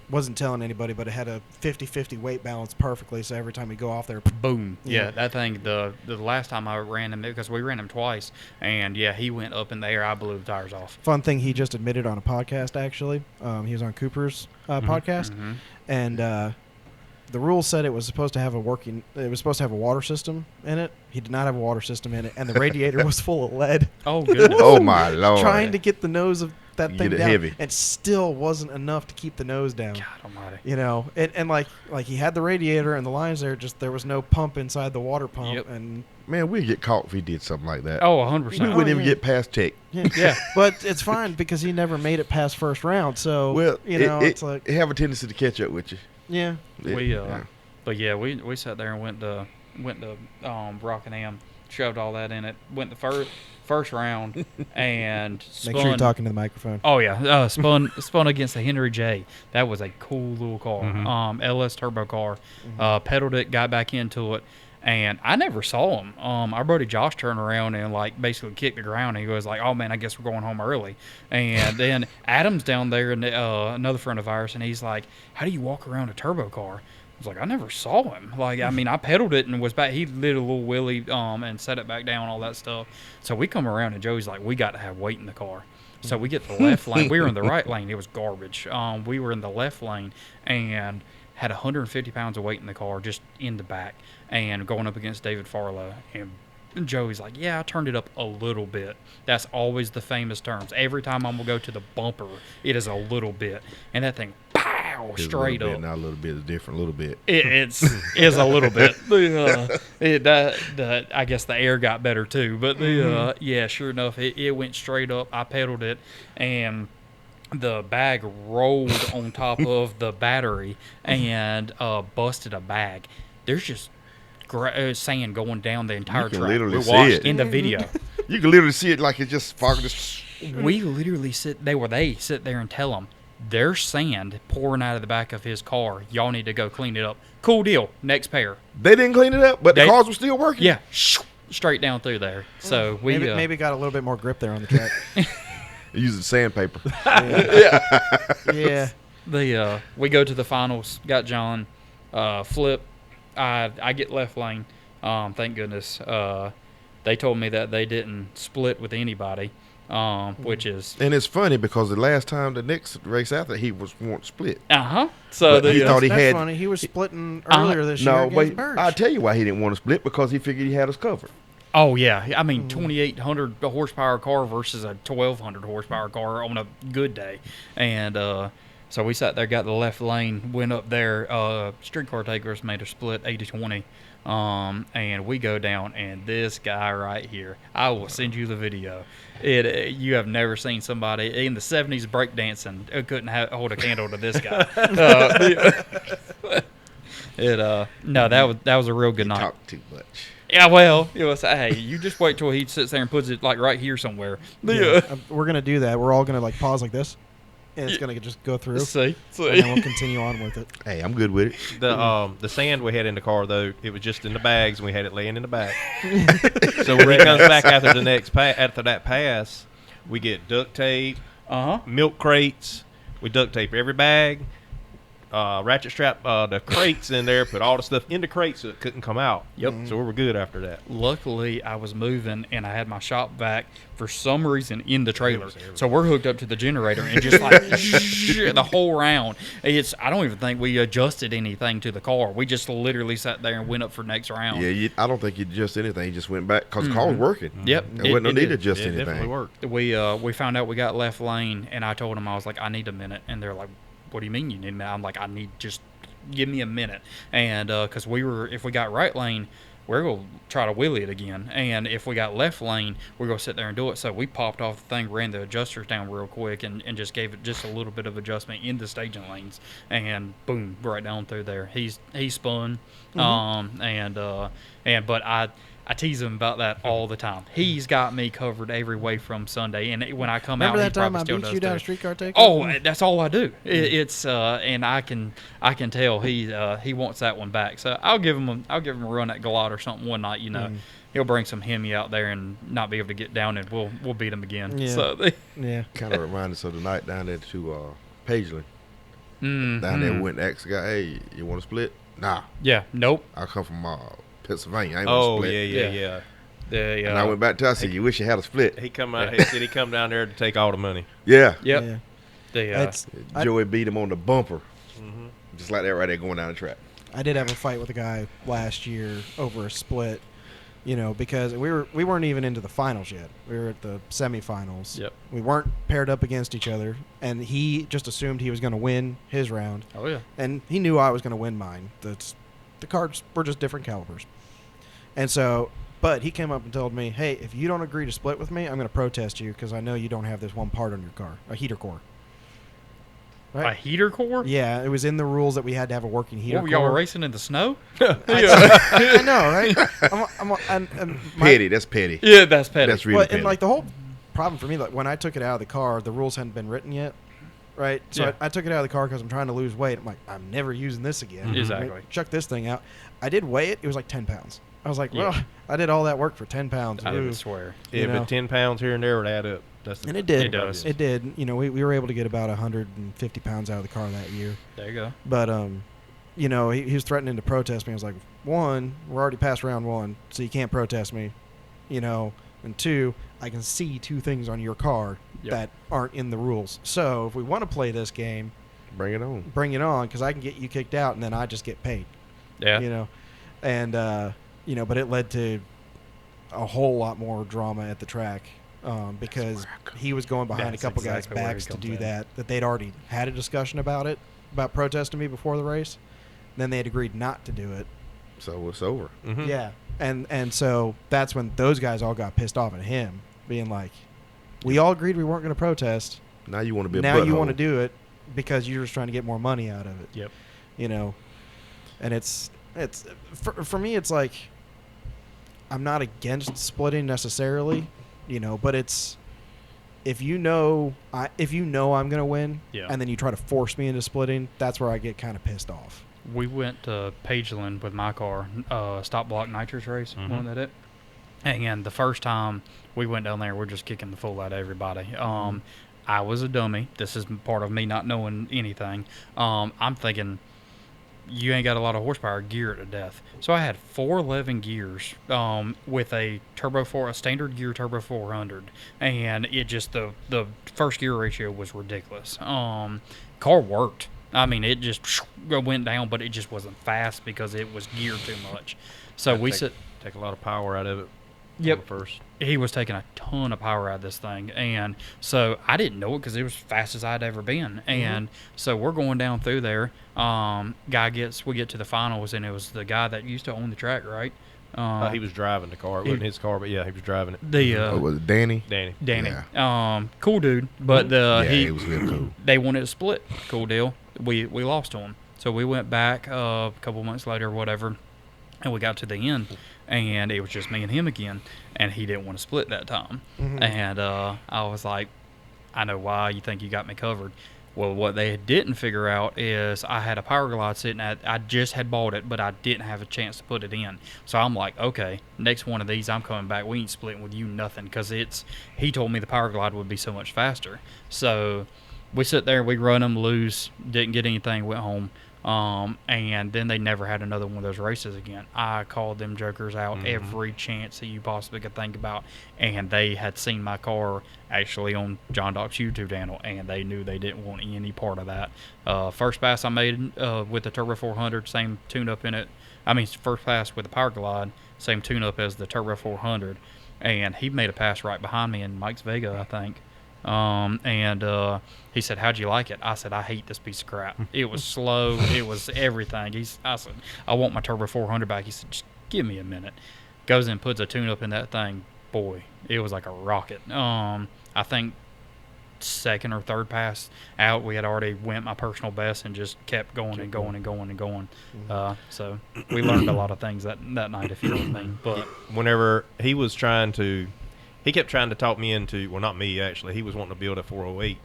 wasn't telling anybody, but it had a 50-50 weight balance perfectly. So every time he go off there, Boom. Yeah. Yeah, that thing, the last time I ran him, because we ran him twice, and yeah, he went up in the air. I blew the tires off. fun thing he just admitted on a podcast. Actually, he was on Cooper's podcast, Mhm. and the rules said it was supposed to have a water system in it. He did not have a water system in it, and the radiator was full of lead. Oh, goodness. Oh my lord! Trying to get the nose of that You thing get it down, heavy. and still wasn't enough to keep the nose down. God almighty. And like he had the radiator and the lines there, just there was no pump inside the water pump, Yep. and Man, we'd get caught if he did something like that. Oh, we 100%. wouldn't even yeah. get past tech. Yeah. But it's fine because he never made it past first round. So Well, it's like it have a tendency to catch up with you. yeah. But yeah, we sat there and went to Rockingham, shoved all that in it, went the first round, and spun. Make sure you're talking to the microphone. Oh yeah, spun against the Henry J. That was a cool little car, Mhm. LS turbo car. Pedaled it, got back into it, and I never saw him. Our buddy Josh turned around and like basically kicked the ground. He was like, "Oh man, I guess we're going home early." And then Adam's down there, and another friend of ours, and he's like, "How do you walk around a turbo car?" I was like, I never saw him. Like, I mean, I pedaled it and was back. He did a little wheelie and set it back down, all that stuff. So we come around and Joey's like, we got to have weight in the car. So we get the left lane. We were in the right lane. It was garbage. We were in the left lane and had 150 pounds of weight in the car just in the back and going up against David Farlow. And Joey's like, yeah, I turned it up a little bit. That's always the famous terms. Every time I'm going to go to the bumper, it is a little bit. And that thing, pow, It's straight a little up. bit, not a little bit. It's different. A little bit. It's a little bit. I guess the air got better too. But yeah, sure enough, it went straight up. I pedaled it, and the bag rolled on top of the battery and busted a bag. There's just sand going down the entire You can track. literally We see watched it. in the video. You can literally see it like it's just fogging. We literally sit there and tell them there's sand pouring out of the back of his car. Y'all need to go clean it up. Cool deal. Next pair. They didn't clean it up, but the They- cars were still working. Yeah. straight down through there. So we maybe got a little bit more grip there on the track. Using sandpaper. Yeah. We go to the finals. Got John, flip. I get left lane. Thank goodness. They told me that they didn't split with anybody, which is And it's funny because the last time the next race after he weren't split. So But he thought he That's had. funny. He was splitting earlier this year No, against wait. Birch. I'll tell you why he didn't want to split because he figured he had us covered. Oh yeah, I mean 2,800 horsepower car versus a 1,200 horsepower car on a good day, and so we sat there, got the left lane, went up there. Streetcar takers made a split 80-20, and we go down, and this guy right here, I will send you the video. You have never seen somebody in the 70s breakdancing couldn't hold a candle to this guy. No, that was a real good night. Talk too much. Yeah, well, hey, you just wait till he sits there and puts it like right here somewhere. Yeah, we're gonna do that. We're all gonna like pause like this, and it's gonna just go through, See. and then we'll continue on with it. Hey, I'm good with it. The sand we had in the car though, it was just in the bags, and we had it laying in the back. So when he comes back after the next after that pass, we get duct tape, milk crates. We duct tape every bag, ratchet strap the crates in there, put all the stuff in the crates so it couldn't come out. Yep. So we were good after that. Luckily, I was moving and I had my shop vac for some reason in the trailer. So we're hooked up to the generator and just like the whole round. I don't even think we adjusted anything to the car. We just literally sat there and went up for next round. Yeah, I don't think you adjust anything. You just went back because the car was working. Yep. There wasn't no need to adjust It definitely anything. worked. We found out we got left lane, and I told them, I was like, I need a minute. And they're like, what do you mean you need a minute? I'm like, I need just give me a minute. And because if we got right lane, we're going to try to wheelie it again. And if we got left lane, we're going to sit there and do it. So we popped off the thing, ran the adjusters down real quick, and just gave it just a little bit of adjustment in the staging lanes. And boom, right down through there. He spun. But I tease him about that all the time. He's got me covered every way from Sunday, and when I come Remember out, that time he I probably still beat does you down too. a streetcar taker? Oh, that's all I do. It's and I can tell he wants that one back. So I'll give him a run at Galot or something one night. He'll bring some Hemi out there and not be able to get down, and we'll beat him again. Yeah. So Yeah. Kind of reminded us of the night down there to Pageland. Down there, we went and asked the guy, hey, you want to split? Nah. Yeah. Nope. I come from Pennsylvania. I ain't want to Oh split. yeah. And I went back to I said, you wish you had a split. He said he come down there to take all the money. Yeah. Yep. Yeah. The, Joey beat him on the bumper. Just like that right there going down the track. I did have a fight with a guy last year over a split, because we weren't even into the finals yet. We were at the semifinals. Yep. We weren't paired up against each other, and he just assumed he was going to win his round. Oh yeah. And he knew I was going to win mine. The cards were just different calibers. And so, but he came up and told me, hey, if you don't agree to split with me, I'm going to protest you because I know you don't have this one part on your car, a heater core. A heater core? Yeah, it was in the rules that we had to have a working heater What, core. y'all were racing in the snow? I know, right? Petty. That's petty. Yeah, that's petty. That's really Well, petty. and like the whole problem for me, like when I took it out of the car, the rules hadn't been written yet, right? So Yeah. I took it out of the car because I'm trying to lose weight. I'm like, I'm never using this again. Exactly. I mean, chuck this thing out. I did weigh it. It was like 10 pounds. I was like, Yeah. well, I did all that work for 10 pounds. I Ooh. would swear. Yeah, You know. but 10 pounds here and there would add up. And it did. It does. It did. We were able to get about 150 pounds out of the car that year. There you go. But, he was threatening to protest me. I was like, one, we're already past round one, so you can't protest me, and two, I can see two things on your car that aren't in the rules. So if we want to play this game, Bring it on. bring it on, because I can get you kicked out, and then I just get paid. Yeah. And, but it led to a whole lot more drama at the track because he was going behind That's a couple exactly guys' where backs he to comes do in. that they'd already had a discussion about protesting me before the race. Then they had agreed not to do it. So it's over. Mhm. Yeah. And so that's when those guys all got pissed off at him, being like, we all agreed we weren't going to protest. Now you want to be a Now you butthole. want to do it because you're just trying to get more money out of it. Yep. And it's for me, it's like, I'm not against splitting necessarily, but it's, if I'm going to win, Yeah. and then you try to force me into splitting, that's where I get kind of pissed off. We went to Pageland with my car, stop block nitrous race. Mhm. Wasn't that it? And the first time we went down there, we're just kicking the fool out of everybody. I was a dummy. This is part of me not knowing anything. I'm thinking, you ain't got a lot of horsepower, gear it to death. So I had 411 gears with a standard gear turbo 400, and it just the first gear ratio was ridiculous. Car worked. I mean, it just went down, but it just wasn't fast because it was geared too much. So take a lot of power out of it. Yep. On the first. He was taking a ton of power out of this thing, and so I didn't know it because it was as fast as I'd ever been. And so we're going down through there. We get to the finals, and it was the guy that used to own the track, right? He was driving the car. It wasn't his car, but yeah, he was driving it. Was it Danny? Danny. Yeah. Cool dude, but he was real cool. They wanted to split. Cool deal. We lost to him, so we went back a couple months later, or whatever, and we got to the end. And it was just me and him again, and he didn't want to split that time. And I was like, I know why. You think you got me covered. Well, what they didn't figure out is I had a Power Glide sitting I just had bought it, but I didn't have a chance to put it in. So I'm like, okay, next one of these, I'm coming back. We ain't splitting with you nothing, because he told me the Power Glide would be so much faster. So we sit there, we run them, lose, didn't get anything, went home. And then they never had another one of those races again. I called them jokers out every chance that you possibly could think about, and they had seen my car actually on John Dock's YouTube channel, and they knew they didn't want any part of that. First pass I made with the Turbo 400, same tune-up in it. First pass with the Power Glide, same tune-up as the Turbo 400, and he made a pass right behind me in Mike's Vega, I think. He said, how'd you like it? I said, I hate this piece of crap. It was slow. It was everything. I said, I want my Turbo 400 back. He said, just give me a minute. Goes and puts a tune-up in that thing. Boy, it was like a rocket. I think second or third pass out, we had already went my personal best and just kept going and going and going and going. So we learned a lot of things that night, if you know what I mean. But whenever he kept trying to talk me into, well, not me, actually. He was wanting to build a 408.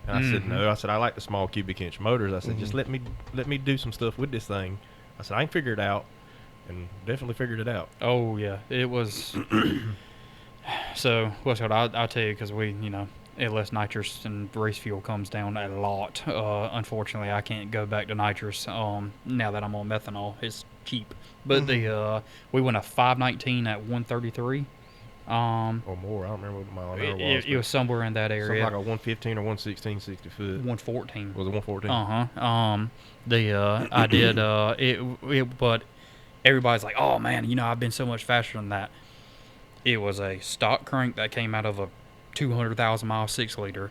And I said, no. I said, I like the small cubic inch motors. I said, just let me do some stuff with this thing. I said, I can figure it out. And definitely figured it out. Oh, yeah. It was... So, I'll tell you, because unless nitrous and race fuel comes down a lot, unfortunately, I can't go back to nitrous now that I'm on methanol. It's cheap. But we went a 519 at 133. Or more. I don't remember what the mile an hour was. It was somewhere in that area. Something like a 115 or 116 60 foot. 114. Was it 114? I did but everybody's like, oh man, I've been so much faster than that. It was a stock crank that came out of a 200,000 mile 6 liter,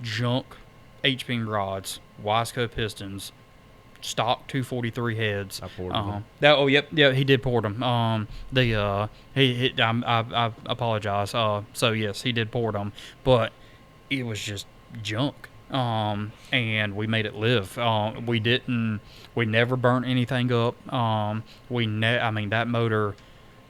junk H-beam rods, Wiseco pistons, stock 243 heads. I poured them. He did pour them. I apologize. So yes, he did pour them, but it was just junk. And we made it live. We never burnt anything up. That motor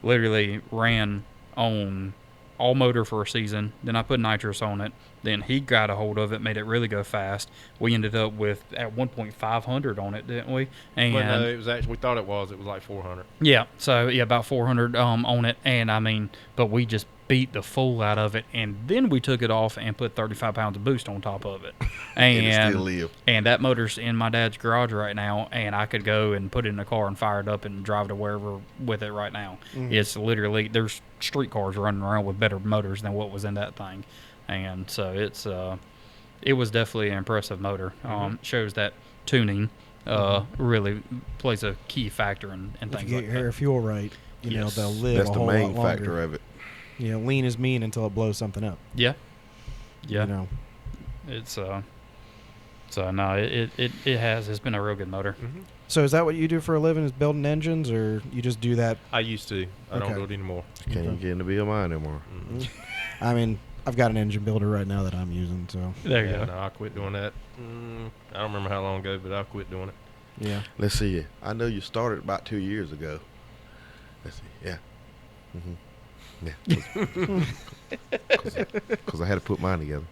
literally ran on all motor for a season. Then I put nitrous on it. Then he got a hold of it, made it really go fast. We ended up with at 1.500 on it, didn't we? And no, it was actually, we thought it was like 400. Yeah, so about 400 on it, and but we just beat the fool out of it, and then we took it off and put 35 pounds of boost on top of it. And it still live. And that motor's in my dad's garage right now, and I could go and put it in the car and fire it up and drive to wherever with it right now. It's literally, there's street cars running around with better motors than what was in that thing. And so it was definitely an impressive motor. Shows that tuning really plays a key factor in things like that. If you get your air fuel right, they'll live That's a the whole main lot longer. factor of it. Lean is mean until it blows something up. Yeah. It's so no, it's been a real good motor. So is that what you do for a living, is building engines, or you just do that? I used to. I don't do it anymore. Can't get into be a mine anymore. I've got an engine builder right now that I'm using, so. There you go. No, I quit doing that. I don't remember how long ago, but I quit doing it. Yeah. Let's see. I know you started about 2 years ago. Let's see. Yeah. Yeah. Because I had to put mine together.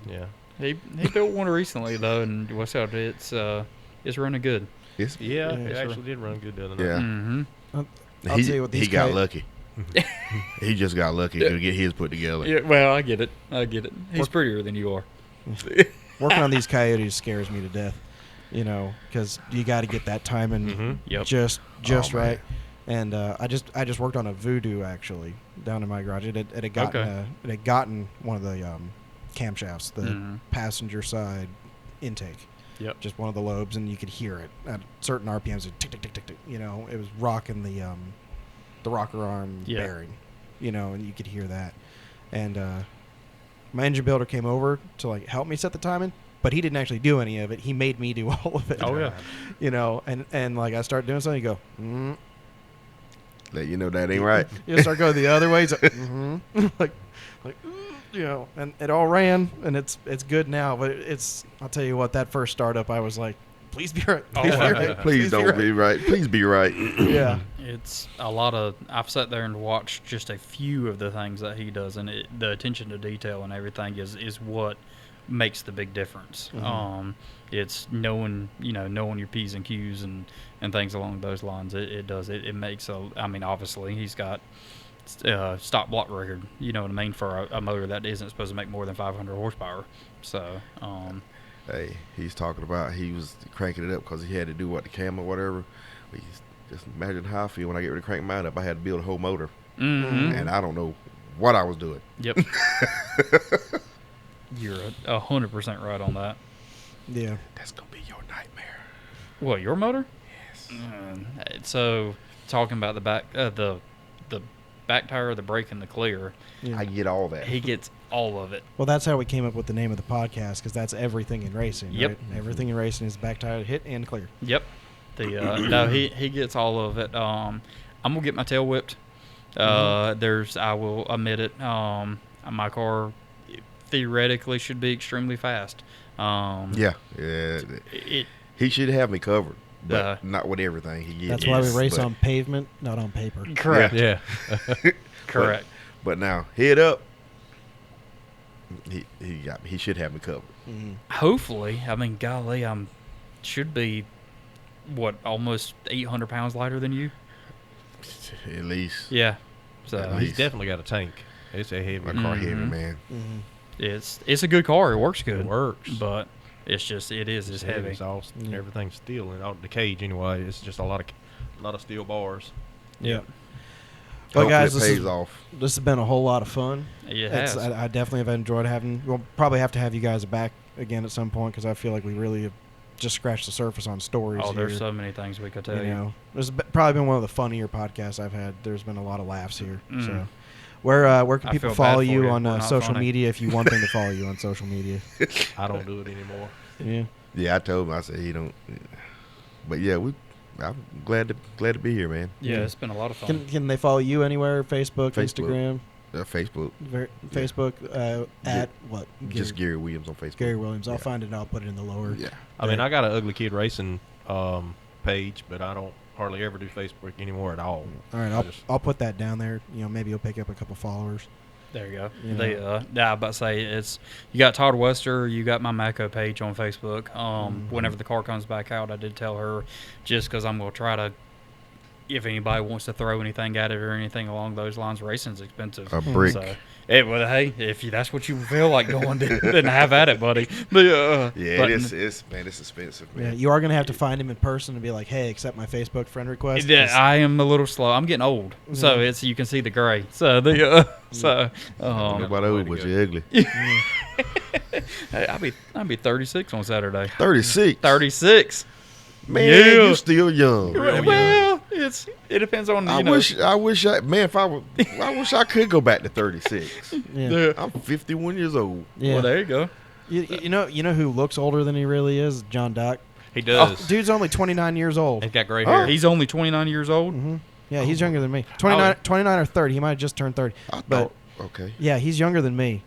Yeah. He built one recently though, and it's running good. Yes. Yeah, it actually did run good the other night. Yeah. I'll tell you what, he got lucky. He just got lucky to get his put together. Yeah, well, I get it. He's prettier than you are. Working on these coyotes scares me to death, because you got to get that timing Yep. just Oh, man. right. And I just worked on a Voodoo actually down in my garage. It had gotten one of the camshafts, the passenger side intake. Yep. Just one of the lobes, and you could hear it at certain RPMs. Tick tick tick tick tick. It was rocking the rocker arm bearing. And you could hear that. And my engine builder came over to help me set the timing, but he didn't actually do any of it. He made me do all of it. Oh yeah. And I start doing something, you go, Let you know that ain't right. You start going the other way. It's and it all ran, and it's good now. But I'll tell you what, that first startup, I was like, please be right. Please be right. Please don't be right. Please be right. Yeah. It's a lot of. I've sat there and watched just a few of the things that he does, and the attention to detail and everything is what makes the big difference. It's knowing your P's and Q's and things along those lines. It does. It makes obviously he's got stop block record. You know what I mean, for a motor that isn't supposed to make more than 500 horsepower. So. Hey, he's talking about he was cranking it up because he had to do the cam or whatever. Just imagine how I feel when I get ready to crank mine up. I had to build a whole motor, and I don't know what I was doing. Yep. You're 100% right on that. Yeah. That's gonna be your nightmare. What, your motor? Yes. So talking about the back tire, the brake, and the clear, Yeah. I get all that. he gets all of it. Well, that's how we came up with the name of the podcast, because that's everything in racing. Yep. Right? Everything in racing is back tire, hit, and clear. Yep. No, he gets all of it. I'm gonna get my tail whipped. I will admit it. My car theoretically should be extremely fast. Yeah. He should have me covered, but not with everything he gets. That's why we race on pavement, not on paper. Correct. Yeah. Correct. But now head up. He should have me covered. Hopefully, golly, should be almost 800 pounds lighter than you. At least. Yeah. So At He's least. definitely got a tank. It's a heavy My car heavy, man. it's a good car. It works good. It works. But it's heavy. It's all everything's steel, and all the cage anyway. It's just a lot of steel bars. Yeah. Well, Hopefully guys, it pays off. this has been a whole lot of fun. It has. I definitely have enjoyed having. We'll probably have to have you guys back again at some point, because I feel like we really have just scratched the surface on stories. Oh, there's here. so many things we could tell you. This has probably been one of the funnier podcasts I've had. There's been a lot of laughs here. So, where can I people feel follow bad for you you. on We're not social funny. media if you want them to follow you on social media? I don't do it anymore. Yeah. Yeah, I told him. I said he don't. But yeah, I'm glad to be here, man. Yeah, it's been a lot of fun. Can they follow you anywhere? Facebook, Facebook. Instagram, Facebook. Facebook at what? Just Gary Williams on Facebook. Gary Williams. I'll Yeah. find it. And I'll put it in the lower. Yeah. I mean, I got an Ugly Kid Racing page, but I don't hardly ever do Facebook anymore at all. All right, I'll put that down there. Maybe you'll pick up a couple followers. There you go. Yeah. They I was about to say you got Todd Wester, you got my Mako page on Facebook. Whenever the car comes back out, I did tell her, just because I'm gonna try to, if anybody wants to throw anything at it or anything along those lines, racing's expensive. A brick. So, hey, if that's what you feel like doing, then have at it, buddy. But, It's expensive, Yeah, man. you are gonna have to find him in person and be like, "Hey, accept my Facebook friend request." 'cause- I am a little slow. I'm getting old, so you can see the gray. So Nobody old, but you ugly. hey, I'll be 36 on Saturday. 36. 36. Man, Yeah. you still young. Well, it depends on I wish I could go back to 36. Yeah. I'm 51 years old. Yeah. Well, there you go. You know who looks older than he really is? John Dock. He does. Dude's only 29 years old. He's got gray hair. He's only 29 years old. Yeah, he's younger than me. 29 or 30. He might have just turned 30. I But thought, okay. yeah, he's younger than me.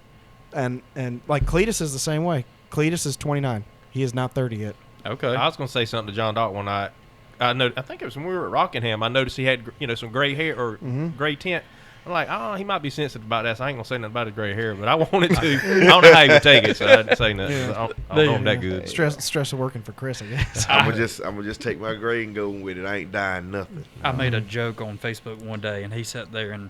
And like Cletus is the same way. Cletus is 29. He is not 30 yet. Okay. I was going to say something to John Dock one night. I think it was when we were at Rockingham. I noticed he had some gray hair or gray tint I'm like, oh, he might be sensitive about that, so I ain't gonna say nothing about his gray hair, but I wanted to. I don't know how he would take it, so I didn't say nothing. Yeah. I don't know him that good. Stress of working for Chris, I guess. I'm gonna just take my gray and go with it. I ain't dying nothing. I made a joke on Facebook one day, and he sat there, and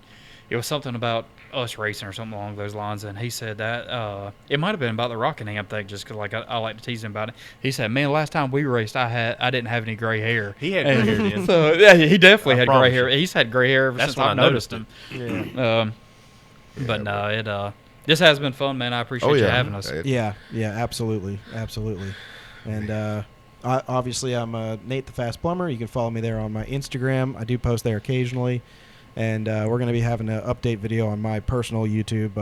it was something about us racing or something along those lines, and he said that it might have been about the Rockingham thing, just 'cause like I like to tease him about it. He said, "Man, last time we raced, I didn't have any gray hair." He had gray hair then. So yeah, he definitely I had gray promise hair. you. He's had gray hair ever That's since when I I noticed noticed him. Yeah. But no, this has been fun, man. I appreciate you having us. Yeah, absolutely. And obviously, I'm Nate the Fast Plumber. You can follow me there on my Instagram. I do post there occasionally. And we're going to be having an update video on my personal YouTube.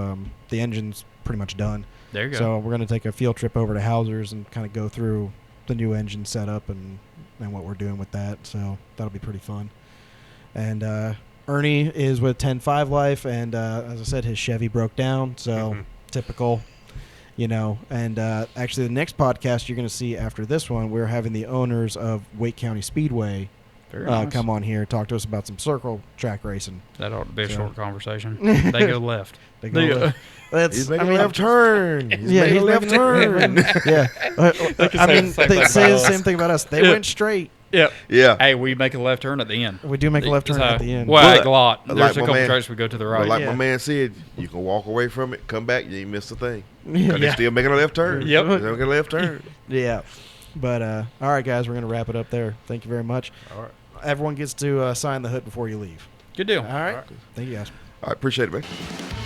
The engine's pretty much done. There you go. So we're going to take a field trip over to Hauser's and kind of go through the new engine setup and what we're doing with that. So that'll be pretty fun. And Ernie is with 10.5 Life, and as I said, his Chevy broke down. So typical, And actually, the next podcast you're going to see after this one, we're having the owners of Wake County Speedway Nice. come on here, talk to us about some circle track racing. That ought to be a short conversation. They go left. They go left. He's making a left turn. He's making a left turn. Yeah. They say the same thing about us. They went straight. Yep. Yeah. Hey, we make a left turn at the end. We do make a left turn at the end. Well, But, a lot. like There's a my couple man- tracks we go to the But right. like Yeah. my man said, you can walk away from it, come back, you ain't missed a thing. Yeah. Because they're still making a left turn. Yep. They're making a left turn. Yeah. But, all right, guys, we're going to wrap it up there. Thank you very much. All right. Everyone gets to sign the hood before you leave. Good deal. All right. Thank you, guys. I appreciate it, man.